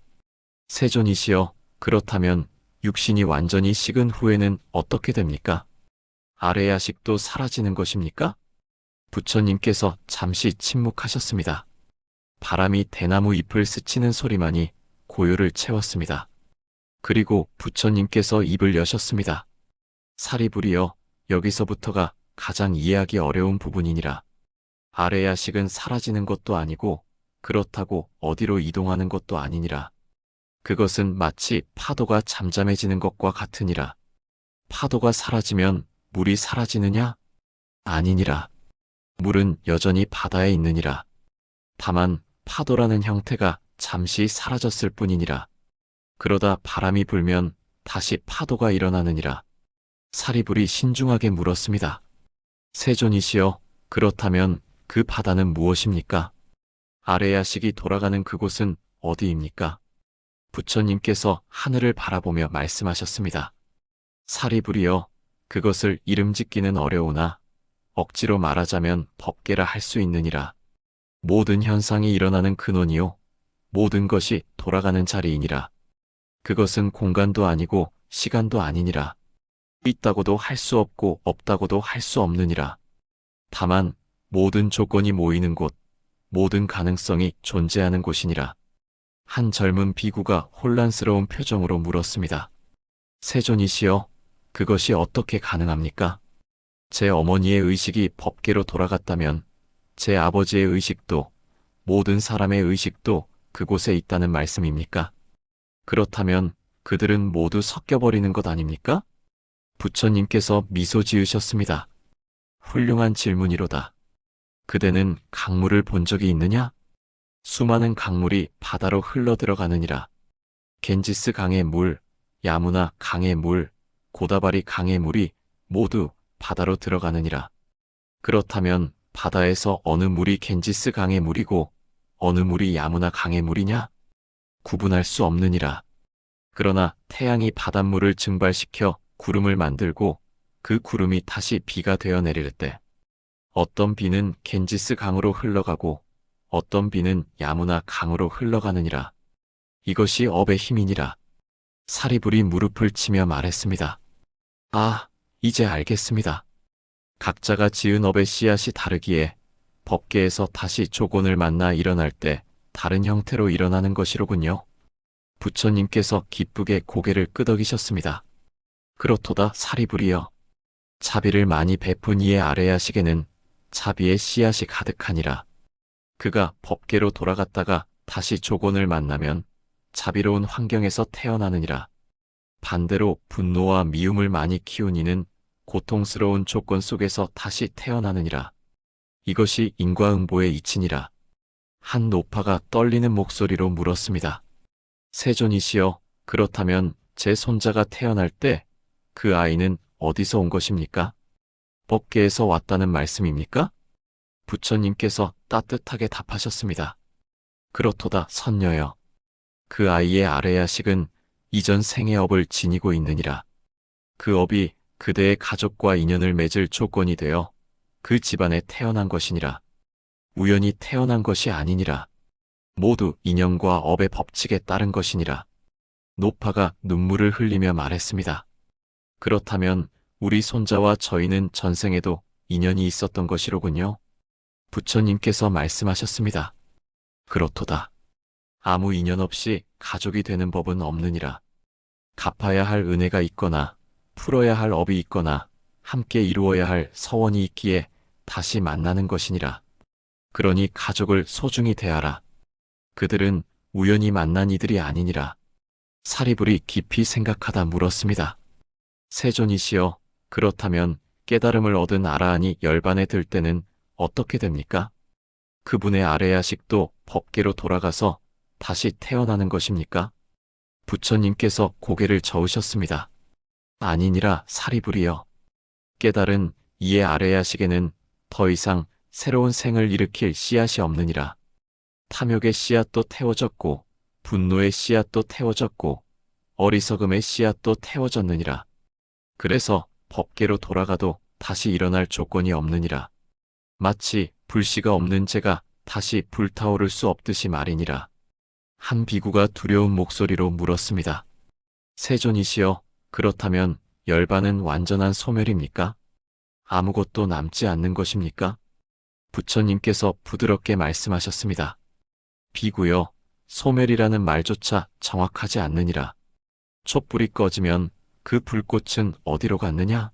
세존이시여, 그렇다면 육신이 완전히 식은 후에는 어떻게 됩니까? 아래의 야식도 사라지는 것입니까? 부처님께서 잠시 침묵하셨습니다. 바람이 대나무 잎을 스치는 소리만이 고요를 채웠습니다. 그리고 부처님께서 입을 여셨습니다. 사리불이여, 여기서부터가 가장 이해하기 어려운 부분이니라. 아래의 야식은 사라지는 것도 아니고 그렇다고 어디로 이동하는 것도 아니니라. 그것은 마치 파도가 잠잠해지는 것과 같으니라. 파도가 사라지면 물이 사라지느냐? 아니니라. 물은 여전히 바다에 있느니라. 다만 파도라는 형태가 잠시 사라졌을 뿐이니라. 그러다 바람이 불면 다시 파도가 일어나느니라. 사리불이 신중하게 물었습니다. 세존이시여, 그렇다면 그 바다는 무엇입니까? 아래야식이 돌아가는 그곳은 어디입니까? 부처님께서 하늘을 바라보며 말씀하셨습니다. 사리불이여, 그것을 이름 짓기는 어려우나 억지로 말하자면 법계라 할 수 있느니라. 모든 현상이 일어나는 근원이요, 모든 것이 돌아가는 자리이니라. 그것은 공간도 아니고 시간도 아니니라. 있다고도 할 수 없고 없다고도 할 수 없느니라. 다만 모든 조건이 모이는 곳, 모든 가능성이 존재하는 곳이니라. 한 젊은 비구가 혼란스러운 표정으로 물었습니다. 세존이시여, 그것이 어떻게 가능합니까? 제 어머니의 의식이 법계로 돌아갔다면 제 아버지의 의식도, 모든 사람의 의식도 그곳에 있다는 말씀입니까? 그렇다면 그들은 모두 섞여버리는 것 아닙니까? 부처님께서 미소 지으셨습니다. 훌륭한 질문이로다. 그대는 강물을 본 적이 있느냐? 수많은 강물이 바다로 흘러들어가느니라. 겐지스 강의 물, 야무나 강의 물, 고다바리 강의 물이 모두 바다로 들어가느니라. 그렇다면 바다에서 어느 물이 겐지스 강의 물이고 어느 물이 야무나 강의 물이냐? 구분할 수 없느니라. 그러나 태양이 바닷물을 증발시켜 구름을 만들고 그 구름이 다시 비가 되어 내릴 때 어떤 비는 겐지스 강으로 흘러가고 어떤 비는 야무나 강으로 흘러가느니라. 이것이 업의 힘이니라. 사리불이 무릎을 치며 말했습니다. 아, 이제 알겠습니다. 각자가 지은 업의 씨앗이 다르기에 법계에서 다시 조건을 만나 일어날 때 다른 형태로 일어나는 것이로군요. 부처님께서 기쁘게 고개를 끄덕이셨습니다. 그렇도다 사리불이여. 자비를 많이 베푼 이의 아래야식에는 자비의 씨앗이 가득하니라. 그가 법계로 돌아갔다가 다시 조건을 만나면 자비로운 환경에서 태어나느니라. 반대로 분노와 미움을 많이 키운 이는 고통스러운 조건 속에서 다시 태어나느니라. 이것이 인과응보의 이치니라. 한 노파가 떨리는 목소리로 물었습니다. 세존이시여, 그렇다면 제 손자가 태어날 때 그 아이는 어디서 온 것입니까? 법계에서 왔다는 말씀입니까? 부처님께서 따뜻하게 답하셨습니다. 그렇도다 선녀여. 그 아이의 아래야식은 이전 생의 업을 지니고 있느니라. 그 업이 그대의 가족과 인연을 맺을 조건이 되어 그 집안에 태어난 것이니라. 우연히 태어난 것이 아니니라. 모두 인연과 업의 법칙에 따른 것이니라. 노파가 눈물을 흘리며 말했습니다. 그렇다면 우리 손자와 저희는 전생에도 인연이 있었던 것이로군요. 부처님께서 말씀하셨습니다. 그렇도다. 아무 인연 없이 가족이 되는 법은 없느니라. 갚아야 할 은혜가 있거나 풀어야 할 업이 있거나 함께 이루어야 할 서원이 있기에 다시 만나는 것이니라. 그러니 가족을 소중히 대하라. 그들은 우연히 만난 이들이 아니니라. 사리불이 깊이 생각하다 물었습니다. 세존이시여, 그렇다면 깨달음을 얻은 아라한이 열반에 들 때는 어떻게 됩니까? 그분의 아래야식도 법계로 돌아가서 다시 태어나는 것입니까? 부처님께서 고개를 저으셨습니다. 아니니라 사리불이여. 깨달은 이에 아래야식에는 더 이상 새로운 생을 일으킬 씨앗이 없느니라. 탐욕의 씨앗도 태워졌고 분노의 씨앗도 태워졌고 어리석음의 씨앗도 태워졌느니라. 그래서 법계로 돌아가도 다시 일어날 조건이 없느니라. 마치 불씨가 없는 재가 다시 불타오를 수 없듯이 말이니라. 한 비구가 두려운 목소리로 물었습니다. 세존이시여, 그렇다면 열반은 완전한 소멸입니까? 아무것도 남지 않는 것입니까? 부처님께서 부드럽게 말씀하셨습니다. 비구여, 소멸이라는 말조차 정확하지 않느니라. 촛불이 꺼지면 그 불꽃은 어디로 갔느냐?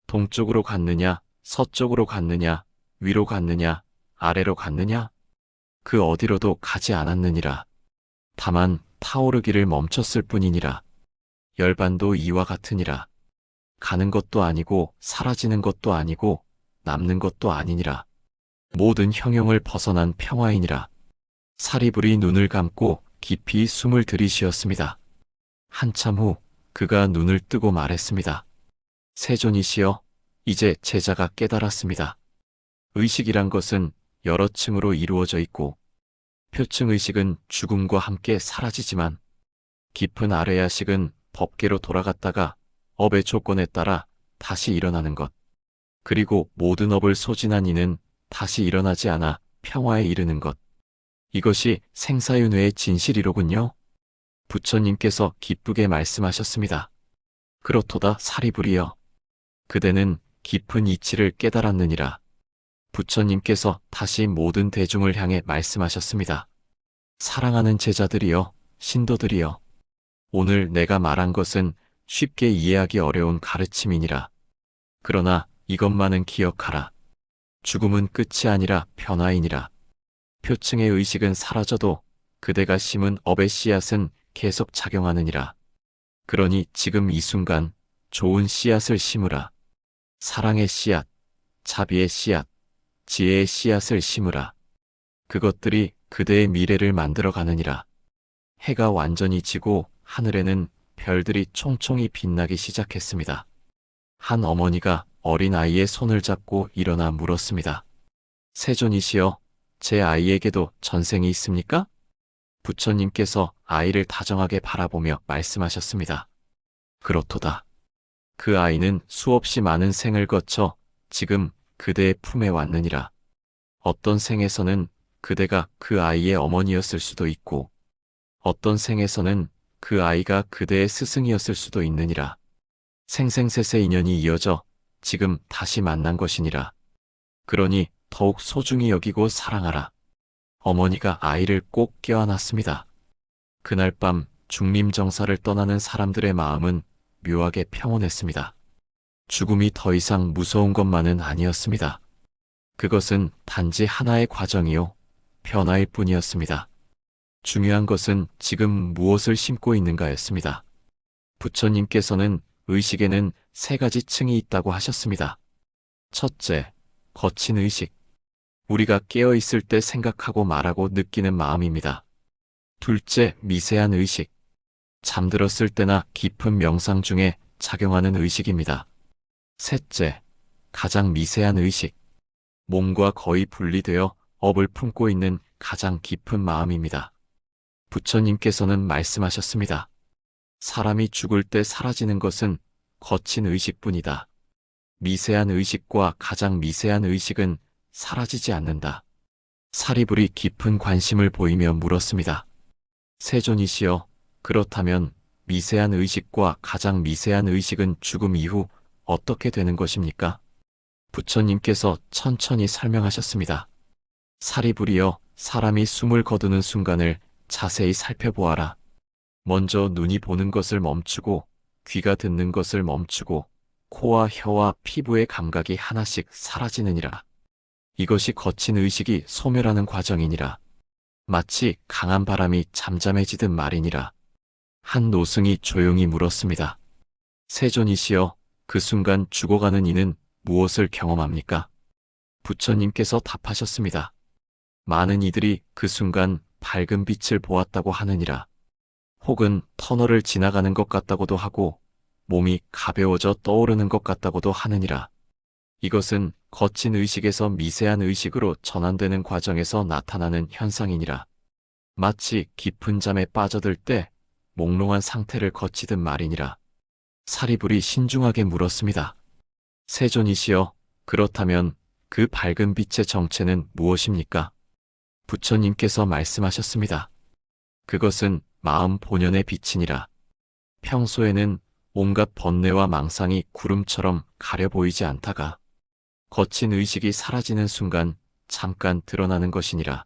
동쪽으로 갔느냐, 서쪽으로 갔느냐, 위로 갔느냐, 아래로 갔느냐? 그 어디로도 가지 않았느니라. 다만 타오르기를 멈췄을 뿐이니라. 열반도 이와 같으니라. 가는 것도 아니고 사라지는 것도 아니고 남는 것도 아니니라. 모든 형용을 벗어난 평화이니라. 사리불이 눈을 감고 깊이 숨을 들이쉬었습니다. 한참 후 그가 눈을 뜨고 말했습니다. 세존이시여, 이제 제자가 깨달았습니다. 의식이란 것은 여러 층으로 이루어져 있고 표층 의식은 죽음과 함께 사라지지만 깊은 아래야식은 법계로 돌아갔다가 업의 조건에 따라 다시 일어나는 것. 그리고 모든 업을 소진한 이는 다시 일어나지 않아 평화에 이르는 것. 이것이 생사윤회의 진실이로군요. 부처님께서 기쁘게 말씀하셨습니다. 그렇도다 사리불이여. 그대는 깊은 이치를 깨달았느니라. 부처님께서 다시 모든 대중을 향해 말씀하셨습니다. 사랑하는 제자들이여, 신도들이여. 오늘 내가 말한 것은 쉽게 이해하기 어려운 가르침이니라. 그러나 이것만은 기억하라. 죽음은 끝이 아니라 변화이니라. 표층의 의식은 사라져도 그대가 심은 업의 씨앗은 계속 작용하느니라. 그러니 지금 이 순간 좋은 씨앗을 심으라. 사랑의 씨앗, 자비의 씨앗, 지혜의 씨앗을 심으라. 그것들이 그대의 미래를 만들어 가느니라. 해가 완전히 지고 하늘에는 별들이 총총히 빛나기 시작했습니다. 한 어머니가 어린 아이의 손을 잡고 일어나 물었습니다. 세존이시여, 제 아이에게도 전생이 있습니까? 부처님께서 아이를 다정하게 바라보며 말씀하셨습니다. 그렇도다. 그 아이는 수없이 많은 생을 거쳐 지금 그대의 품에 왔느니라. 어떤 생에서는 그대가 그 아이의 어머니였을 수도 있고 어떤 생에서는 그 아이가 그대의 스승이었을 수도 있느니라. 생생셋의 인연이 이어져 지금 다시 만난 것이니라. 그러니 더욱 소중히 여기고 사랑하라. 어머니가 아이를 꼭 껴안았습니다. 그날 밤 중림정사를 떠나는 사람들의 마음은 묘하게 평온했습니다. 죽음이 더 이상 무서운 것만은 아니었습니다. 그것은 단지 하나의 과정이요, 변화일 뿐이었습니다. 중요한 것은 지금 무엇을 심고 있는가였습니다. 부처님께서는 의식에는 세 가지 층이 있다고 하셨습니다. 첫째, 거친 의식. 우리가 깨어 있을 때 생각하고 말하고 느끼는 마음입니다. 둘째, 미세한 의식. 잠들었을 때나 깊은 명상 중에 작용하는 의식입니다. 셋째, 가장 미세한 의식. 몸과 거의 분리되어 업을 품고 있는 가장 깊은 마음입니다. 부처님께서는 말씀하셨습니다. 사람이 죽을 때 사라지는 것은 거친 의식뿐이다. 미세한 의식과 가장 미세한 의식은 사라지지 않는다. 사리불이 깊은 관심을 보이며 물었습니다. 세존이시여, 그렇다면 미세한 의식과 가장 미세한 의식은 죽음 이후 어떻게 되는 것입니까? 부처님께서 천천히 설명하셨습니다. 사리불이여, 사람이 숨을 거두는 순간을 자세히 살펴보아라. 먼저 눈이 보는 것을 멈추고 귀가 듣는 것을 멈추고 코와 혀와 피부의 감각이 하나씩 사라지느니라. 이것이 거친 의식이 소멸하는 과정이니라. 마치 강한 바람이 잠잠해지듯 말이니라. 한 노승이 조용히 물었습니다. 세존이시여, 그 순간 죽어가는 이는 무엇을 경험합니까? 부처님께서 답하셨습니다. 많은 이들이 그 순간 밝은 빛을 보았다고 하느니라. 혹은 터널을 지나가는 것 같다고도 하고 몸이 가벼워져 떠오르는 것 같다고도 하느니라. 이것은 거친 의식에서 미세한 의식으로 전환되는 과정에서 나타나는 현상이니라. 마치 깊은 잠에 빠져들 때 몽롱한 상태를 거치듯 말이니라. 사리불이 신중하게 물었습니다. 세존이시여, 그렇다면 그 밝은 빛의 정체는 무엇입니까? 부처님께서 말씀하셨습니다. 그것은 마음 본연의 빛이니라. 평소에는 온갖 번뇌와 망상이 구름처럼 가려 보이지 않다가 거친 의식이 사라지는 순간 잠깐 드러나는 것이니라.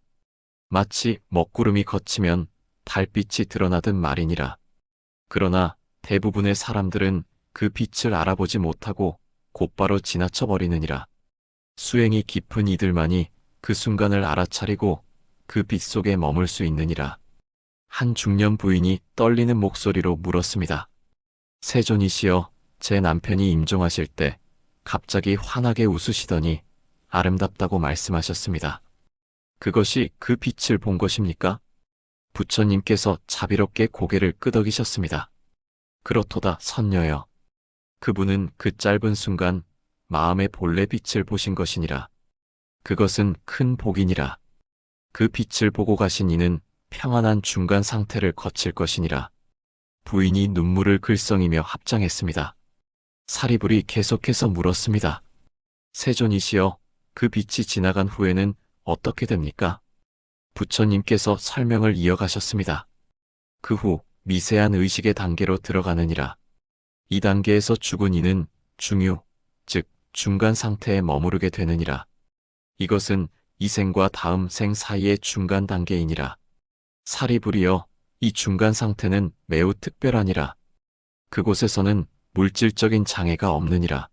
마치 먹구름이 걷히면 달빛이 드러나듯 말이니라. 그러나 대부분의 사람들은 그 빛을 알아보지 못하고 곧바로 지나쳐 버리느니라. 수행이 깊은 이들만이 그 순간을 알아차리고 그 빛 속에 머물 수 있느니라. 한 중년 부인이 떨리는 목소리로 물었습니다. 세존이시여, 제 남편이 임종하실 때 갑자기 환하게 웃으시더니 아름답다고 말씀하셨습니다. 그것이 그 빛을 본 것입니까? 부처님께서 자비롭게 고개를 끄덕이셨습니다. 그렇도다, 선녀여. 그분은 그 짧은 순간 마음의 본래 빛을 보신 것이니라. 그것은 큰 복이니라. 그 빛을 보고 가신 이는 평안한 중간 상태를 거칠 것이니라. 부인이 눈물을 글썽이며 합장했습니다. 사리불이 계속해서 물었습니다. 세존이시여, 그 빛이 지나간 후에는 어떻게 됩니까? 부처님께서 설명을 이어가셨습니다. 그 후 미세한 의식의 단계로 들어가느니라. 이 단계에서 죽은 이는 중유, 즉 중간 상태에 머무르게 되느니라. 이것은 이 생과 다음 생 사이의 중간 단계이니라. 사리불이여, 이 중간 상태는 매우 특별하니라. 그곳에서는 물질적인 장애가 없느니라.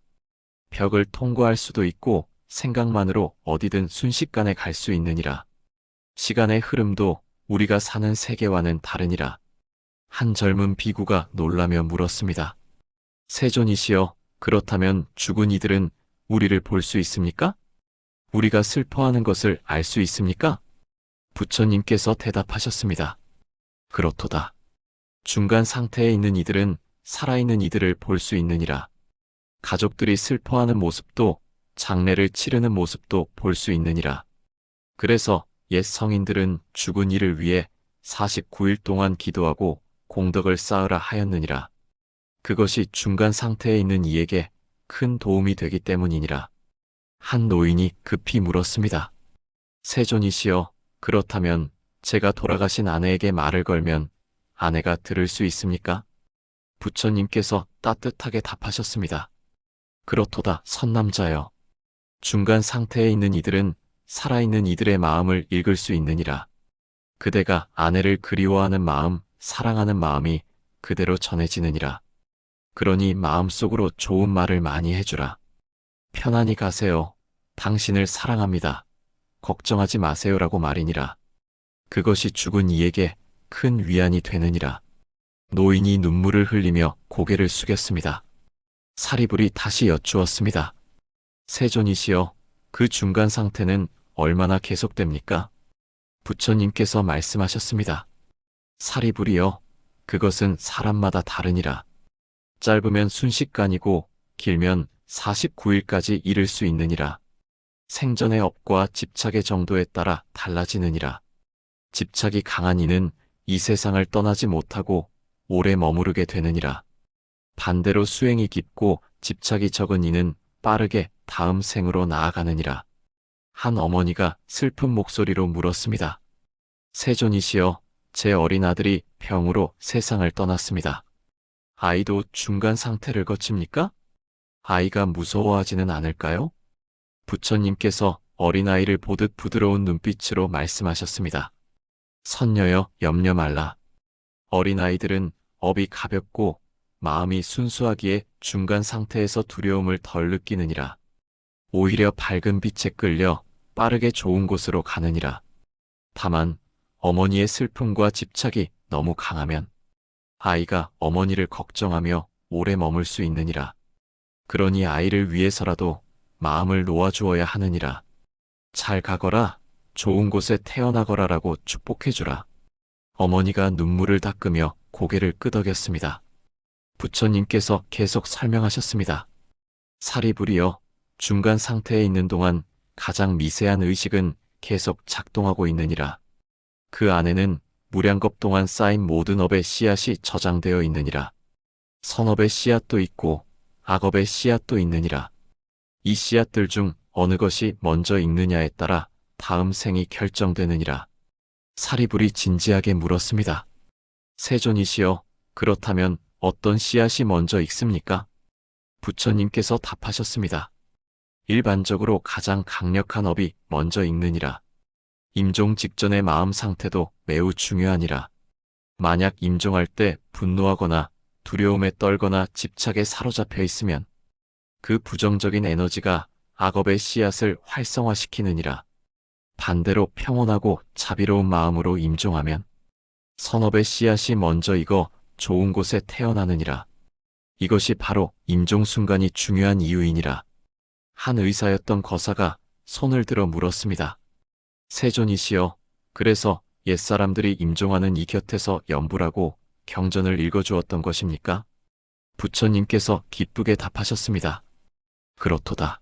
벽을 통과할 수도 있고 생각만으로 어디든 순식간에 갈 수 있느니라. 시간의 흐름도 우리가 사는 세계와는 다르니라. 한 젊은 비구가 놀라며 물었습니다. 세존이시여, 그렇다면 죽은 이들은 우리를 볼 수 있습니까? 우리가 슬퍼하는 것을 알 수 있습니까? 부처님께서 대답하셨습니다. 그렇도다. 중간 상태에 있는 이들은 살아있는 이들을 볼 수 있느니라. 가족들이 슬퍼하는 모습도 장례를 치르는 모습도 볼 수 있느니라. 그래서 옛 성인들은 죽은 이를 위해 49일 동안 기도하고 공덕을 쌓으라 하였느니라. 그것이 중간 상태에 있는 이에게 큰 도움이 되기 때문이니라. 한 노인이 급히 물었습니다. 세존이시여, 그렇다면 제가 돌아가신 아내에게 말을 걸면 아내가 들을 수 있습니까? 부처님께서 따뜻하게 답하셨습니다. 그렇도다, 선남자여. 중간 상태에 있는 이들은 살아있는 이들의 마음을 읽을 수 있느니라. 그대가 아내를 그리워하는 마음, 사랑하는 마음이 그대로 전해지느니라. 그러니 마음속으로 좋은 말을 많이 해주라. 편안히 가세요. 당신을 사랑합니다. 걱정하지 마세요라고 말이니라. 그것이 죽은 이에게 큰 위안이 되느니라. 노인이 눈물을 흘리며 고개를 숙였습니다. 사리불이 다시 여쭈었습니다. 세존이시여, 그 중간 상태는 얼마나 계속됩니까? 부처님께서 말씀하셨습니다. 사리불이여, 그것은 사람마다 다르니라. 짧으면 순식간이고 길면 49일까지 이를 수 있느니라. 생전의 업과 집착의 정도에 따라 달라지느니라. 집착이 강한 이는 이 세상을 떠나지 못하고 오래 머무르게 되느니라. 반대로 수행이 깊고 집착이 적은 이는 빠르게 다음 생으로 나아가느니라. 한 어머니가 슬픈 목소리로 물었습니다. 세존이시여, 제 어린 아들이 병으로 세상을 떠났습니다. 아이도 중간 상태를 거칩니까? 아이가 무서워하지는 않을까요? 부처님께서 어린아이를 보듯 부드러운 눈빛으로 말씀하셨습니다. 선녀여, 염려 말라. 어린아이들은 업이 가볍고 마음이 순수하기에 중간 상태에서 두려움을 덜 느끼느니라. 오히려 밝은 빛에 끌려 빠르게 좋은 곳으로 가느니라. 다만 어머니의 슬픔과 집착이 너무 강하면 아이가 어머니를 걱정하며 오래 머물 수 있느니라. 그러니 아이를 위해서라도 마음을 놓아주어야 하느니라. 잘 가거라, 좋은 곳에 태어나거라라고 축복해주라. 어머니가 눈물을 닦으며 고개를 끄덕였습니다. 부처님께서 계속 설명하셨습니다. 사리불이여, 중간 상태에 있는 동안 가장 미세한 의식은 계속 작동하고 있느니라. 그 안에는 무량겁 동안 쌓인 모든 업의 씨앗이 저장되어 있느니라. 선업의 씨앗도 있고 악업의 씨앗도 있느니라. 이 씨앗들 중 어느 것이 먼저 익느냐에 따라 다음 생이 결정되느니라. 사리불이 진지하게 물었습니다. 세존이시여, 그렇다면 어떤 씨앗이 먼저 익습니까? 부처님께서 답하셨습니다. 일반적으로 가장 강력한 업이 먼저 익느니라. 임종 직전의 마음 상태도 매우 중요하니라. 만약 임종할 때 분노하거나 두려움에 떨거나 집착에 사로잡혀 있으면 그 부정적인 에너지가 악업의 씨앗을 활성화시키느니라. 반대로 평온하고 자비로운 마음으로 임종하면 선업의 씨앗이 먼저 익어 좋은 곳에 태어나느니라. 이것이 바로 임종 순간이 중요한 이유이니라. 한 의사였던 거사가 손을 들어 물었습니다. 세존이시여, 그래서 옛사람들이 임종하는 이 곁에서 연불하고 경전을 읽어주었던 것입니까? 부처님께서 기쁘게 답하셨습니다. 그렇도다.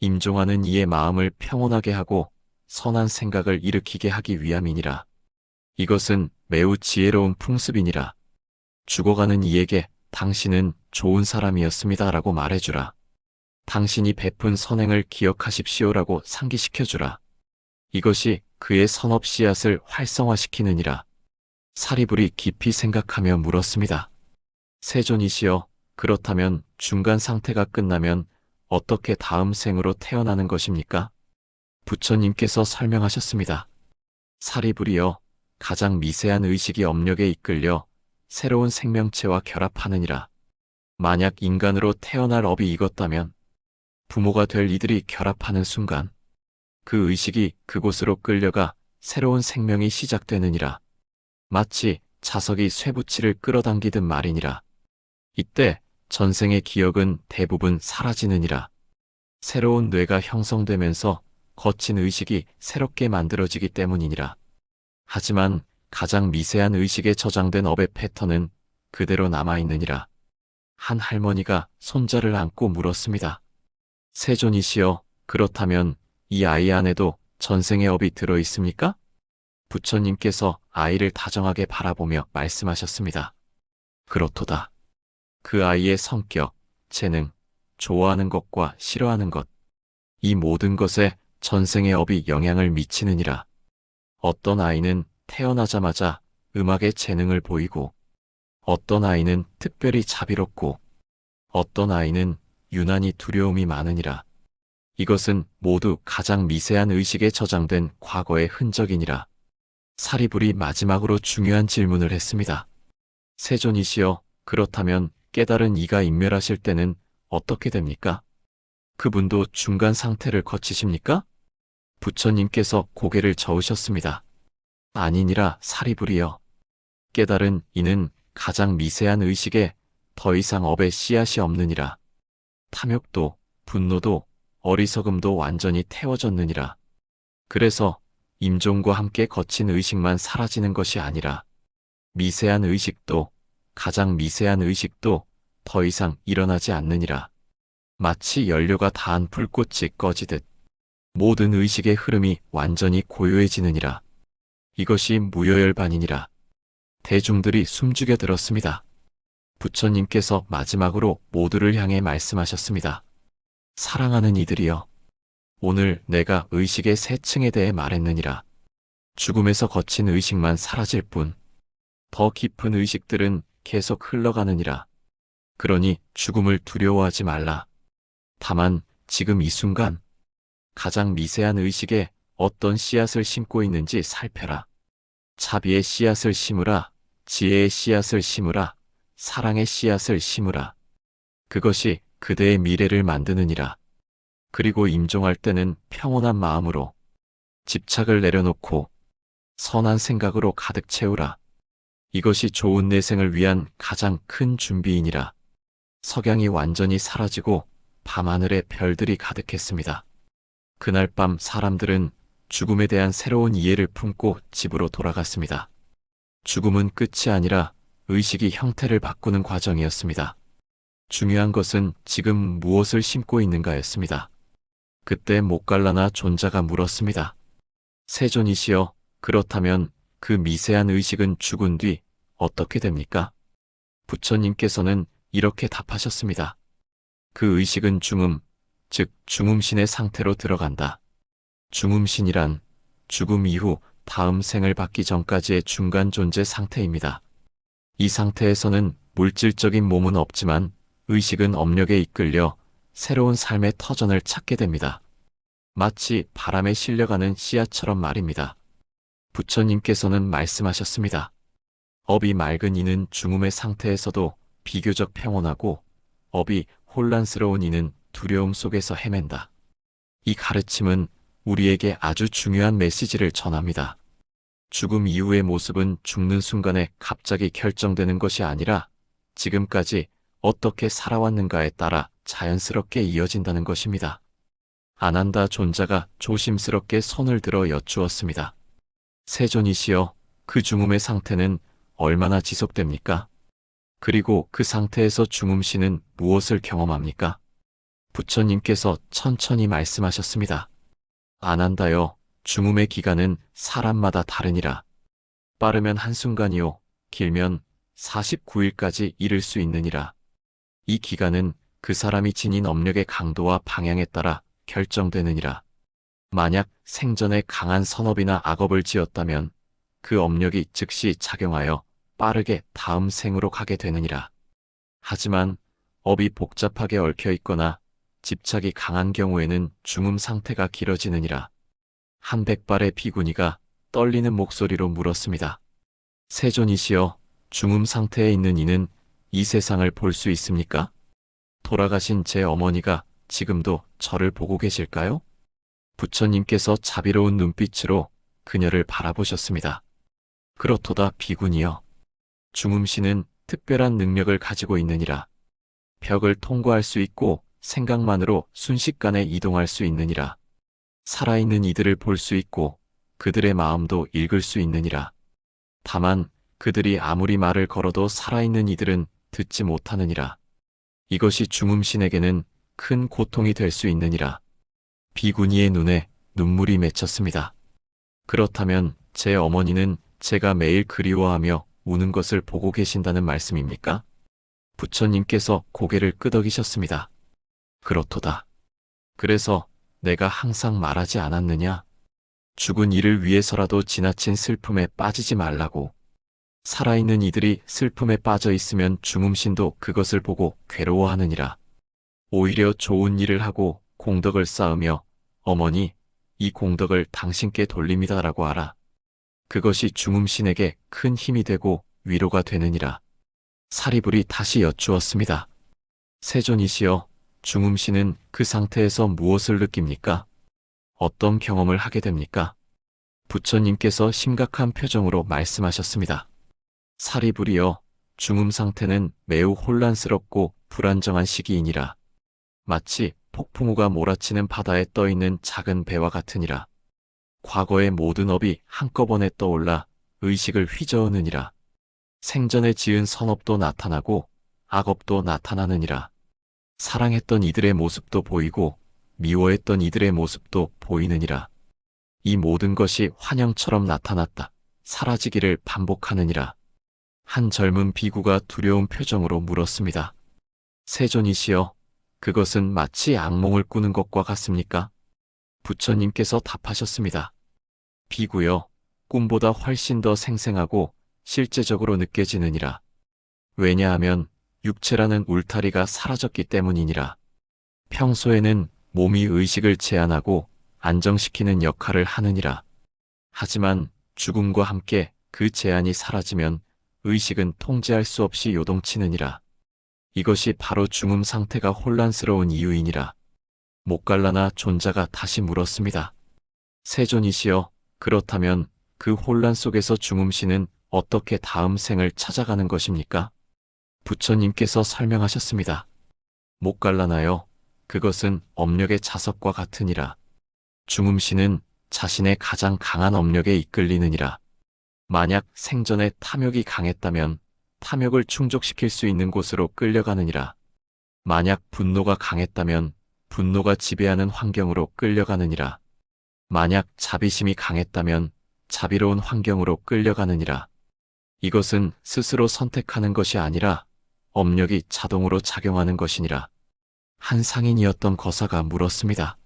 임종하는 이의 마음을 평온하게 하고 선한 생각을 일으키게 하기 위함이니라. 이것은 매우 지혜로운 풍습이니라. 죽어가는 이에게 당신은 좋은 사람이었습니다라고 말해주라. 당신이 베푼 선행을 기억하십시오라고 상기시켜주라. 이것이 그의 선업 씨앗을 활성화시키느니라. 사리불이 깊이 생각하며 물었습니다. 세존이시여, 그렇다면 중간 상태가 끝나면 어떻게 다음 생으로 태어나는 것입니까? 부처님께서 설명하셨습니다. 사리불이여, 가장 미세한 의식이 업력에 이끌려 새로운 생명체와 결합하느니라. 만약 인간으로 태어날 업이 익었다면 부모가 될 이들이 결합하는 순간 그 의식이 그곳으로 끌려가 새로운 생명이 시작되느니라. 마치 자석이 쇠붙이를 끌어당기듯 말이니라. 이때 전생의 기억은 대부분 사라지느니라. 새로운 뇌가 형성되면서 거친 의식이 새롭게 만들어지기 때문이니라. 하지만 가장 미세한 의식에 저장된 업의 패턴은 그대로 남아있느니라. 한 할머니가 손자를 안고 물었습니다. 세존이시여, 그렇다면 이 아이 안에도 전생의 업이 들어있습니까? 부처님께서 아이를 다정하게 바라보며 말씀하셨습니다. 그렇도다. 그 아이의 성격, 재능, 좋아하는 것과 싫어하는 것, 이 모든 것에 전생의 업이 영향을 미치느니라. 어떤 아이는 태어나자마자 음악의 재능을 보이고, 어떤 아이는 특별히 자비롭고, 어떤 아이는 유난히 두려움이 많으니라. 이것은 모두 가장 미세한 의식에 저장된 과거의 흔적이니라. 사리불이 마지막으로 중요한 질문을 했습니다. 세존이시여, 그렇다면 깨달은 이가 인멸하실 때는 어떻게 됩니까? 그분도 중간 상태를 거치십니까? 부처님께서 고개를 저으셨습니다. 아니니라 사리불이여. 깨달은 이는 가장 미세한 의식에 더 이상 업의 씨앗이 없느니라. 탐욕도, 분노도, 어리석음도 완전히 태워졌느니라. 그래서 임종과 함께 거친 의식만 사라지는 것이 아니라 미세한 의식도, 가장 미세한 의식도 더 이상 일어나지 않느니라. 마치 연료가 닿은 불꽃이 꺼지듯 모든 의식의 흐름이 완전히 고요해지느니라. 이것이 무여열반이니라. 대중들이 숨죽여 들었습니다. 부처님께서 마지막으로 모두를 향해 말씀하셨습니다. 사랑하는 이들이여, 오늘 내가 의식의 세 층에 대해 말했느니라. 죽음에서 거친 의식만 사라질 뿐, 더 깊은 의식들은 계속 흘러가느니라. 그러니 죽음을 두려워하지 말라. 다만 지금 이 순간 가장 미세한 의식에 어떤 씨앗을 심고 있는지 살펴라. 자비의 씨앗을 심으라. 지혜의 씨앗을 심으라. 사랑의 씨앗을 심으라. 그것이 그대의 미래를 만드느니라. 그리고 임종할 때는 평온한 마음으로 집착을 내려놓고 선한 생각으로 가득 채우라. 이것이 좋은 내생을 위한 가장 큰 준비이니라. 석양이 완전히 사라지고 밤하늘에 별들이 가득했습니다. 그날 밤 사람들은 죽음에 대한 새로운 이해를 품고 집으로 돌아갔습니다. 죽음은 끝이 아니라 의식이 형태를 바꾸는 과정이었습니다. 중요한 것은 지금 무엇을 심고 있는가였습니다. 그때 목갈라나 존자가 물었습니다. 세존이시여, 그렇다면 그 미세한 의식은 죽은 뒤 어떻게 됩니까? 부처님께서는 이렇게 답하셨습니다. 그 의식은 중음, 즉 중음신의 상태로 들어간다. 중음신이란 죽음 이후 다음 생을 받기 전까지의 중간 존재 상태입니다. 이 상태에서는 물질적인 몸은 없지만 의식은 업력에 이끌려 새로운 삶의 터전을 찾게 됩니다. 마치 바람에 실려가는 씨앗처럼 말입니다. 부처님께서는 말씀하셨습니다. 업이 맑은 이는 중음의 상태에서도 비교적 평온하고 업이 혼란스러운 이는 두려움 속에서 헤맨다. 이 가르침은 우리에게 아주 중요한 메시지를 전합니다. 죽음 이후의 모습은 죽는 순간에 갑자기 결정되는 것이 아니라 지금까지 어떻게 살아왔는가에 따라 자연스럽게 이어진다는 것입니다. 아난다 존자가 조심스럽게 손을 들어 여쭈었습니다. 세존이시여, 그 중음의 상태는 얼마나 지속됩니까? 그리고 그 상태에서 중음신은 무엇을 경험합니까? 부처님께서 천천히 말씀하셨습니다. 아난다여, 중음의 기간은 사람마다 다르니라. 빠르면 한순간이요, 길면 49일까지 이를 수 있느니라. 이 기간은 그 사람이 지닌 업력의 강도와 방향에 따라 결정되느니라. 만약 생전에 강한 선업이나 악업을 지었다면 그 업력이 즉시 작용하여 빠르게 다음 생으로 가게 되느니라. 하지만 업이 복잡하게 얽혀 있거나 집착이 강한 경우에는 중음 상태가 길어지느니라. 한 백발의 비구니가 떨리는 목소리로 물었습니다. 세존이시여, 중음 상태에 있는 이는 이 세상을 볼 수 있습니까? 돌아가신 제 어머니가 지금도 저를 보고 계실까요? 부처님께서 자비로운 눈빛으로 그녀를 바라보셨습니다. 그렇도다 비구니여. 중음신은 특별한 능력을 가지고 있느니라. 벽을 통과할 수 있고 생각만으로 순식간에 이동할 수 있느니라. 살아있는 이들을 볼 수 있고 그들의 마음도 읽을 수 있느니라. 다만 그들이 아무리 말을 걸어도 살아있는 이들은 듣지 못하느니라. 이것이 중음신에게는 큰 고통이 될 수 있느니라. 비구니의 눈에 눈물이 맺혔습니다. 그렇다면 제 어머니는 제가 매일 그리워하며 우는 것을 보고 계신다는 말씀입니까? 부처님께서 고개를 끄덕이셨습니다. 그렇도다. 그래서 내가 항상 말하지 않았느냐? 죽은 이를 위해서라도 지나친 슬픔에 빠지지 말라고. 살아있는 이들이 슬픔에 빠져 있으면 중음신도 그것을 보고 괴로워하느니라. 오히려 좋은 일을 하고 공덕을 쌓으며 어머니, 이 공덕을 당신께 돌립니다라고 하라. 그것이 중음신에게 큰 힘이 되고 위로가 되느니라. 사리불이 다시 여쭈었습니다. 세존이시여, 중음신은 그 상태에서 무엇을 느낍니까? 어떤 경험을 하게 됩니까? 부처님께서 심각한 표정으로 말씀하셨습니다. 사리불이여, 중음 상태는 매우 혼란스럽고 불안정한 시기이니라. 마치 폭풍우가 몰아치는 바다에 떠있는 작은 배와 같으니라. 과거의 모든 업이 한꺼번에 떠올라 의식을 휘저으느니라. 생전에 지은 선업도 나타나고 악업도 나타나느니라. 사랑했던 이들의 모습도 보이고 미워했던 이들의 모습도 보이느니라. 이 모든 것이 환영처럼 나타났다 사라지기를 반복하느니라. 한 젊은 비구가 두려운 표정으로 물었습니다. 세존이시여, 그것은 마치 악몽을 꾸는 것과 같습니까? 부처님께서 답하셨습니다. 비구여, 꿈보다 훨씬 더 생생하고 실제적으로 느껴지느니라. 왜냐하면 육체라는 울타리가 사라졌기 때문이니라. 평소에는 몸이 의식을 제한하고 안정시키는 역할을 하느니라. 하지만 죽음과 함께 그 제한이 사라지면 의식은 통제할 수 없이 요동치느니라. 이것이 바로 중음 상태가 혼란스러운 이유이니라. 목갈라나 존자가 다시 물었습니다. 세존이시여, 그렇다면 그 혼란 속에서 중음신은 어떻게 다음 생을 찾아가는 것입니까? 부처님께서 설명하셨습니다. 목갈라나여, 그것은 업력의 자석과 같으니라. 중음신은 자신의 가장 강한 업력에 이끌리느니라. 만약 생전에 탐욕이 강했다면 탐욕을 충족시킬 수 있는 곳으로 끌려가느니라. 만약 분노가 강했다면 분노가 지배하는 환경으로 끌려가느니라. 만약 자비심이 강했다면 자비로운 환경으로 끌려가느니라. 이것은 스스로 선택하는 것이 아니라 업력이 자동으로 작용하는 것이니라. 한 상인이었던 거사가 물었습니다.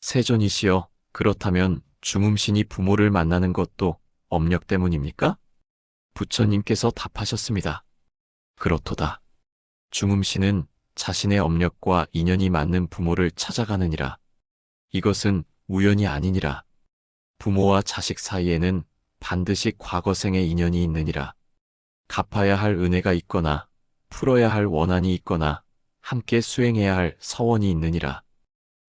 세존이시여, 그렇다면 중음신이 부모를 만나는 것도 업력 때문입니까? 부처님께서 답하셨습니다. 그렇도다. 중음신은 자신의 업력과 인연이 맞는 부모를 찾아가느니라. 이것은 우연이 아니니라. 부모와 자식 사이에는 반드시 과거생의 인연이 있느니라. 갚아야 할 은혜가 있거나 풀어야 할 원한이 있거나 함께 수행해야 할 서원이 있느니라.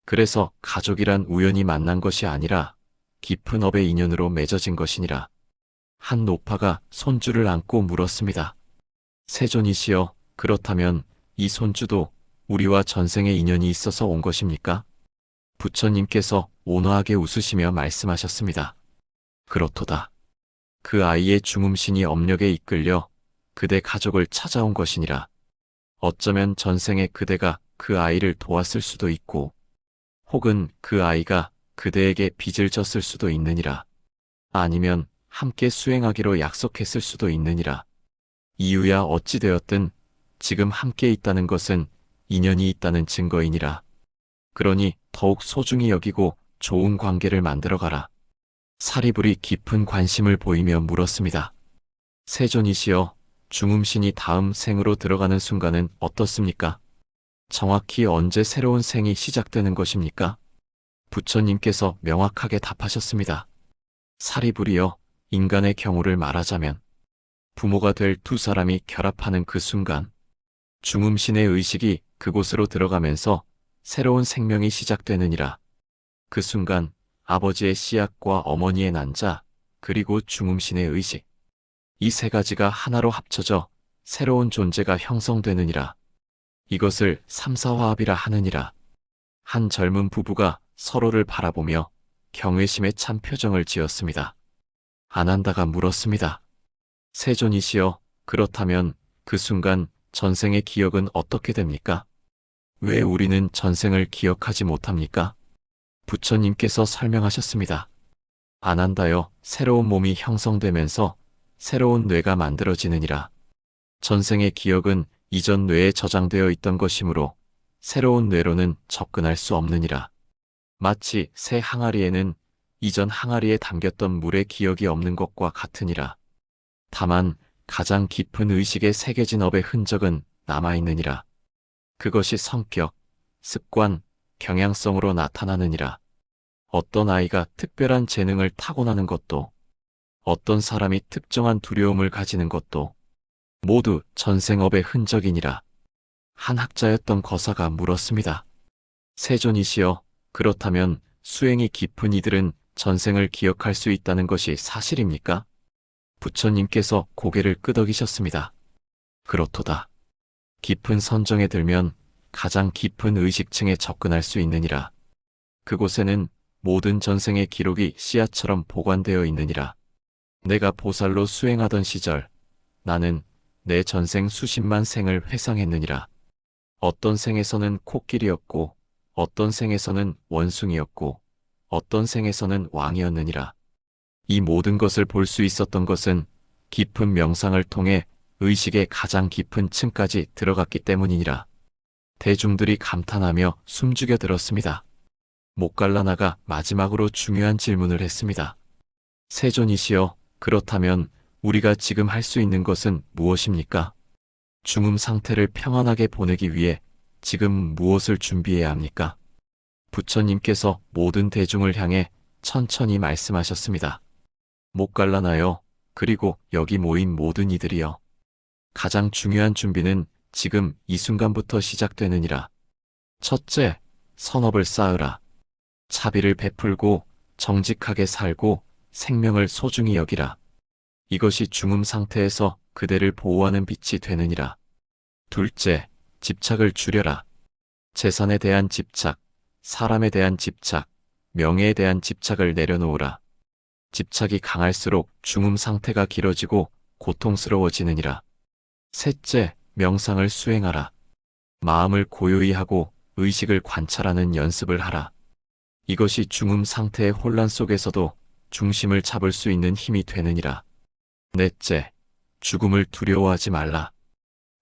그래서 가족이란 우연히 만난 것이 아니라 깊은 업의 인연으로 맺어진 것이니라. 한 노파가 손주를 안고 물었습니다. 세존이시여, 그렇다면 이 손주도 우리와 전생의 인연이 있어서 온 것입니까? 부처님께서 온화하게 웃으시며 말씀하셨습니다. 그렇도다. 그 아이의 중음신이 업력에 이끌려 그대 가족을 찾아온 것이니라. 어쩌면 전생에 그대가 그 아이를 도왔을 수도 있고, 혹은 그 아이가 그대에게 빚을 졌을 수도 있느니라. 아니면 함께 수행하기로 약속했을 수도 있느니라. 이유야 어찌되었든 지금 함께 있다는 것은 인연이 있다는 증거이니라. 그러니 더욱 소중히 여기고 좋은 관계를 만들어가라. 사리불이 깊은 관심을 보이며 물었습니다. 세존이시여, 중음신이 다음 생으로 들어가는 순간은 어떻습니까? 정확히 언제 새로운 생이 시작되는 것입니까? 부처님께서 명확하게 답하셨습니다. 사리불이여, 인간의 경우를 말하자면 부모가 될 두 사람이 결합하는 그 순간 중음신의 의식이 그곳으로 들어가면서 새로운 생명이 시작되느니라. 그 순간 아버지의 씨앗과 어머니의 난자, 그리고 중음신의 의식, 이 세 가지가 하나로 합쳐져 새로운 존재가 형성되느니라. 이것을 삼사화합이라 하느니라. 한 젊은 부부가 서로를 바라보며 경외심에 찬 표정을 지었습니다. 아난다가 물었습니다. 세존이시여, 그렇다면 그 순간 전생의 기억은 어떻게 됩니까? 왜 우리는 전생을 기억하지 못합니까? 부처님께서 설명하셨습니다. 아난다여, 새로운 몸이 형성되면서 새로운 뇌가 만들어지느니라. 전생의 기억은 이전 뇌에 저장되어 있던 것이므로 새로운 뇌로는 접근할 수 없느니라. 마치 새 항아리에는 이전 항아리에 담겼던 물의 기억이 없는 것과 같으니라. 다만 가장 깊은 의식에 새겨진 업의 흔적은 남아있느니라. 그것이 성격, 습관, 경향성으로 나타나느니라. 어떤 아이가 특별한 재능을 타고나는 것도, 어떤 사람이 특정한 두려움을 가지는 것도 모두 전생업의 흔적이니라. 한 학자였던 거사가 물었습니다. 세존이시여, 그렇다면 수행이 깊은 이들은 전생을 기억할 수 있다는 것이 사실입니까? 부처님께서 고개를 끄덕이셨습니다. 그렇도다. 깊은 선정에 들면 가장 깊은 의식층에 접근할 수 있느니라. 그곳에는 모든 전생의 기록이 씨앗처럼 보관되어 있느니라. 내가 보살로 수행하던 시절 나는 내 전생 수십만 생을 회상했느니라. 어떤 생에서는 코끼리였고 어떤 생에서는 원숭이였고 어떤 생에서는 왕이었느니라. 이 모든 것을 볼 수 있었던 것은 깊은 명상을 통해 의식의 가장 깊은 층까지 들어갔기 때문이니라. 대중들이 감탄하며 숨죽여 들었습니다. 목갈라나가 마지막으로 중요한 질문을 했습니다. 세존이시여, 그렇다면 우리가 지금 할 수 있는 것은 무엇입니까? 중음 상태를 평안하게 보내기 위해 지금 무엇을 준비해야 합니까? 부처님께서 모든 대중을 향해 천천히 말씀하셨습니다. 목갈라나여, 그리고 여기 모인 모든 이들이여. 가장 중요한 준비는 지금 이 순간부터 시작되느니라. 첫째, 선업을 쌓으라. 자비를 베풀고 정직하게 살고 생명을 소중히 여기라. 이것이 중음 상태에서 그대를 보호하는 빛이 되느니라. 둘째, 집착을 줄여라. 재산에 대한 집착, 사람에 대한 집착, 명예에 대한 집착을 내려놓으라. 집착이 강할수록 중음 상태가 길어지고 고통스러워지느니라. 셋째, 명상을 수행하라. 마음을 고요히 하고 의식을 관찰하는 연습을 하라. 이것이 중음 상태의 혼란 속에서도 중심을 잡을 수 있는 힘이 되느니라. 넷째, 죽음을 두려워하지 말라.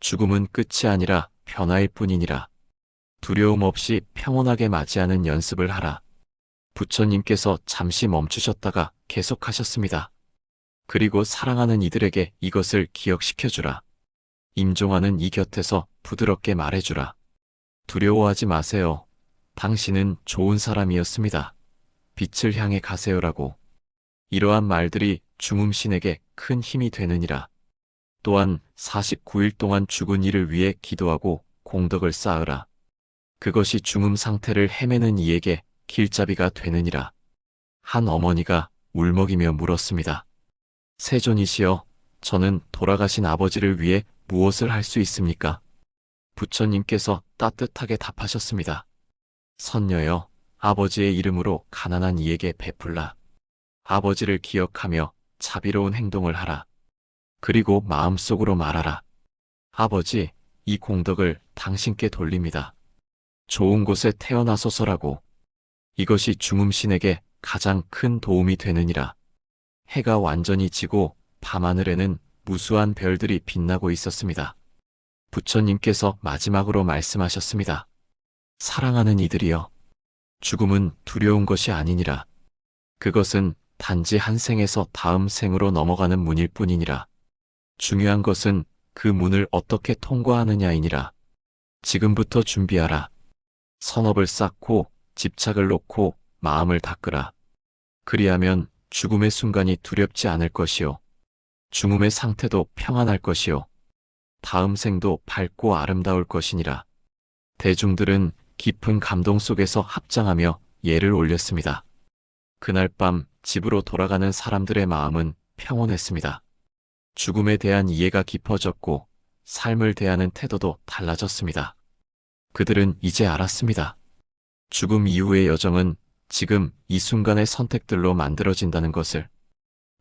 죽음은 끝이 아니라 변화일 뿐이니라. 두려움 없이 평온하게 맞이하는 연습을 하라. 부처님께서 잠시 멈추셨다가 계속하셨습니다. 그리고 사랑하는 이들에게 이것을 기억시켜주라. 임종하는 이 곁에서 부드럽게 말해주라. 두려워하지 마세요. 당신은 좋은 사람이었습니다. 빛을 향해 가세요라고. 이러한 말들이 중음신에게 큰 힘이 되느니라. 또한 49일 동안 죽은 이를 위해 기도하고 공덕을 쌓으라. 그것이 중음 상태를 헤매는 이에게 길잡이가 되느니라. 한 어머니가 울먹이며 물었습니다. 세존이시여, 저는 돌아가신 아버지를 위해 무엇을 할 수 있습니까? 부처님께서 따뜻하게 답하셨습니다. 선녀여, 아버지의 이름으로 가난한 이에게 베풀라. 아버지를 기억하며 자비로운 행동을 하라. 그리고 마음속으로 말하라. 아버지, 이 공덕을 당신께 돌립니다. 좋은 곳에 태어나소서라고. 이것이 중음신에게 가장 큰 도움이 되느니라. 해가 완전히 지고 밤하늘에는 무수한 별들이 빛나고 있었습니다. 부처님께서 마지막으로 말씀하셨습니다. 사랑하는 이들이여, 죽음은 두려운 것이 아니니라. 그것은 단지 한 생에서 다음 생으로 넘어가는 문일 뿐이니라. 중요한 것은 그 문을 어떻게 통과하느냐이니라. 지금부터 준비하라. 선업을 쌓고 집착을 놓고 마음을 닦으라. 그리하면 죽음의 순간이 두렵지 않을 것이요. 중음의 상태도 평안할 것이요. 다음 생도 밝고 아름다울 것이니라. 대중들은 깊은 감동 속에서 합장하며 예를 올렸습니다. 그날 밤 집으로 돌아가는 사람들의 마음은 평온했습니다. 죽음에 대한 이해가 깊어졌고 삶을 대하는 태도도 달라졌습니다. 그들은 이제 알았습니다. 죽음 이후의 여정은 지금 이 순간의 선택들로 만들어진다는 것을.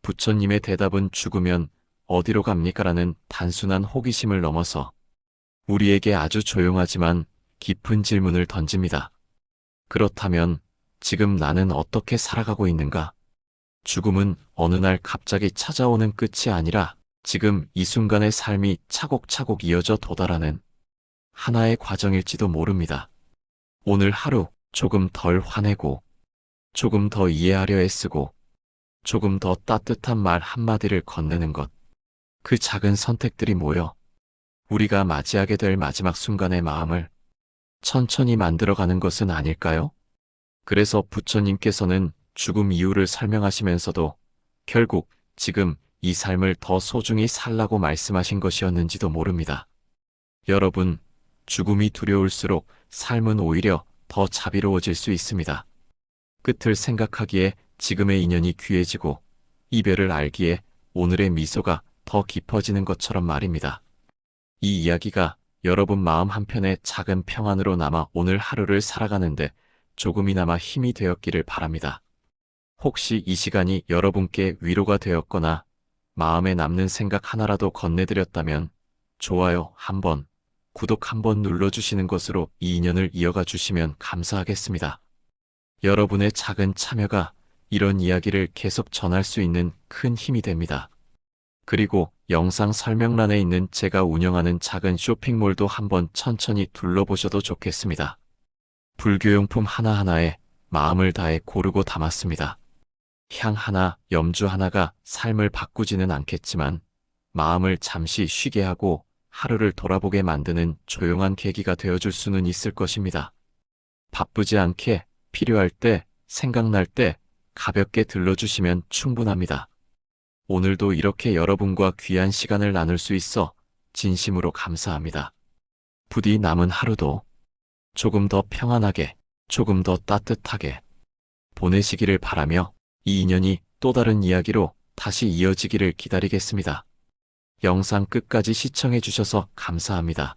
부처님의 대답은 죽으면 어디로 갑니까라는 단순한 호기심을 넘어서 우리에게 아주 조용하지만 깊은 질문을 던집니다. 그렇다면 지금 나는 어떻게 살아가고 있는가? 죽음은 어느 날 갑자기 찾아오는 끝이 아니라 지금 이 순간의 삶이 차곡차곡 이어져 도달하는 하나의 과정일지도 모릅니다. 오늘 하루 조금 덜 화내고 조금 더 이해하려 애쓰고 조금 더 따뜻한 말 한마디를 건네는 것. 그 작은 선택들이 모여 우리가 맞이하게 될 마지막 순간의 마음을 천천히 만들어가는 것은 아닐까요? 그래서 부처님께서는 죽음 이유를 설명하시면서도 결국 지금 이 삶을 더 소중히 살라고 말씀하신 것이었는지도 모릅니다. 여러분, 죽음이 두려울수록 삶은 오히려 더 자비로워질 수 있습니다. 끝을 생각하기에 지금의 인연이 귀해지고 이별을 알기에 오늘의 미소가 더 깊어지는 것처럼 말입니다. 이 이야기가 여러분 마음 한편의 작은 평안으로 남아 오늘 하루를 살아가는데 조금이나마 힘이 되었기를 바랍니다. 혹시 이 시간이 여러분께 위로가 되었거나 마음에 남는 생각 하나라도 건네드렸다면 좋아요 한번, 구독 한번 눌러주시는 것으로 이 인연을 이어가 주시면 감사하겠습니다. 여러분의 작은 참여가 이런 이야기를 계속 전할 수 있는 큰 힘이 됩니다. 그리고 영상 설명란에 있는 제가 운영하는 작은 쇼핑몰도 한번 천천히 둘러보셔도 좋겠습니다. 불교용품 하나하나에 마음을 다해 고르고 담았습니다. 향 하나, 염주 하나가 삶을 바꾸지는 않겠지만 마음을 잠시 쉬게 하고 하루를 돌아보게 만드는 조용한 계기가 되어줄 수는 있을 것입니다. 바쁘지 않게 필요할 때, 생각날 때 가볍게 들러주시면 충분합니다. 오늘도 이렇게 여러분과 귀한 시간을 나눌 수 있어 진심으로 감사합니다. 부디 남은 하루도 조금 더 평안하게, 조금 더 따뜻하게 보내시기를 바라며 이 인연이 또 다른 이야기로 다시 이어지기를 기다리겠습니다. 영상 끝까지 시청해 주셔서 감사합니다.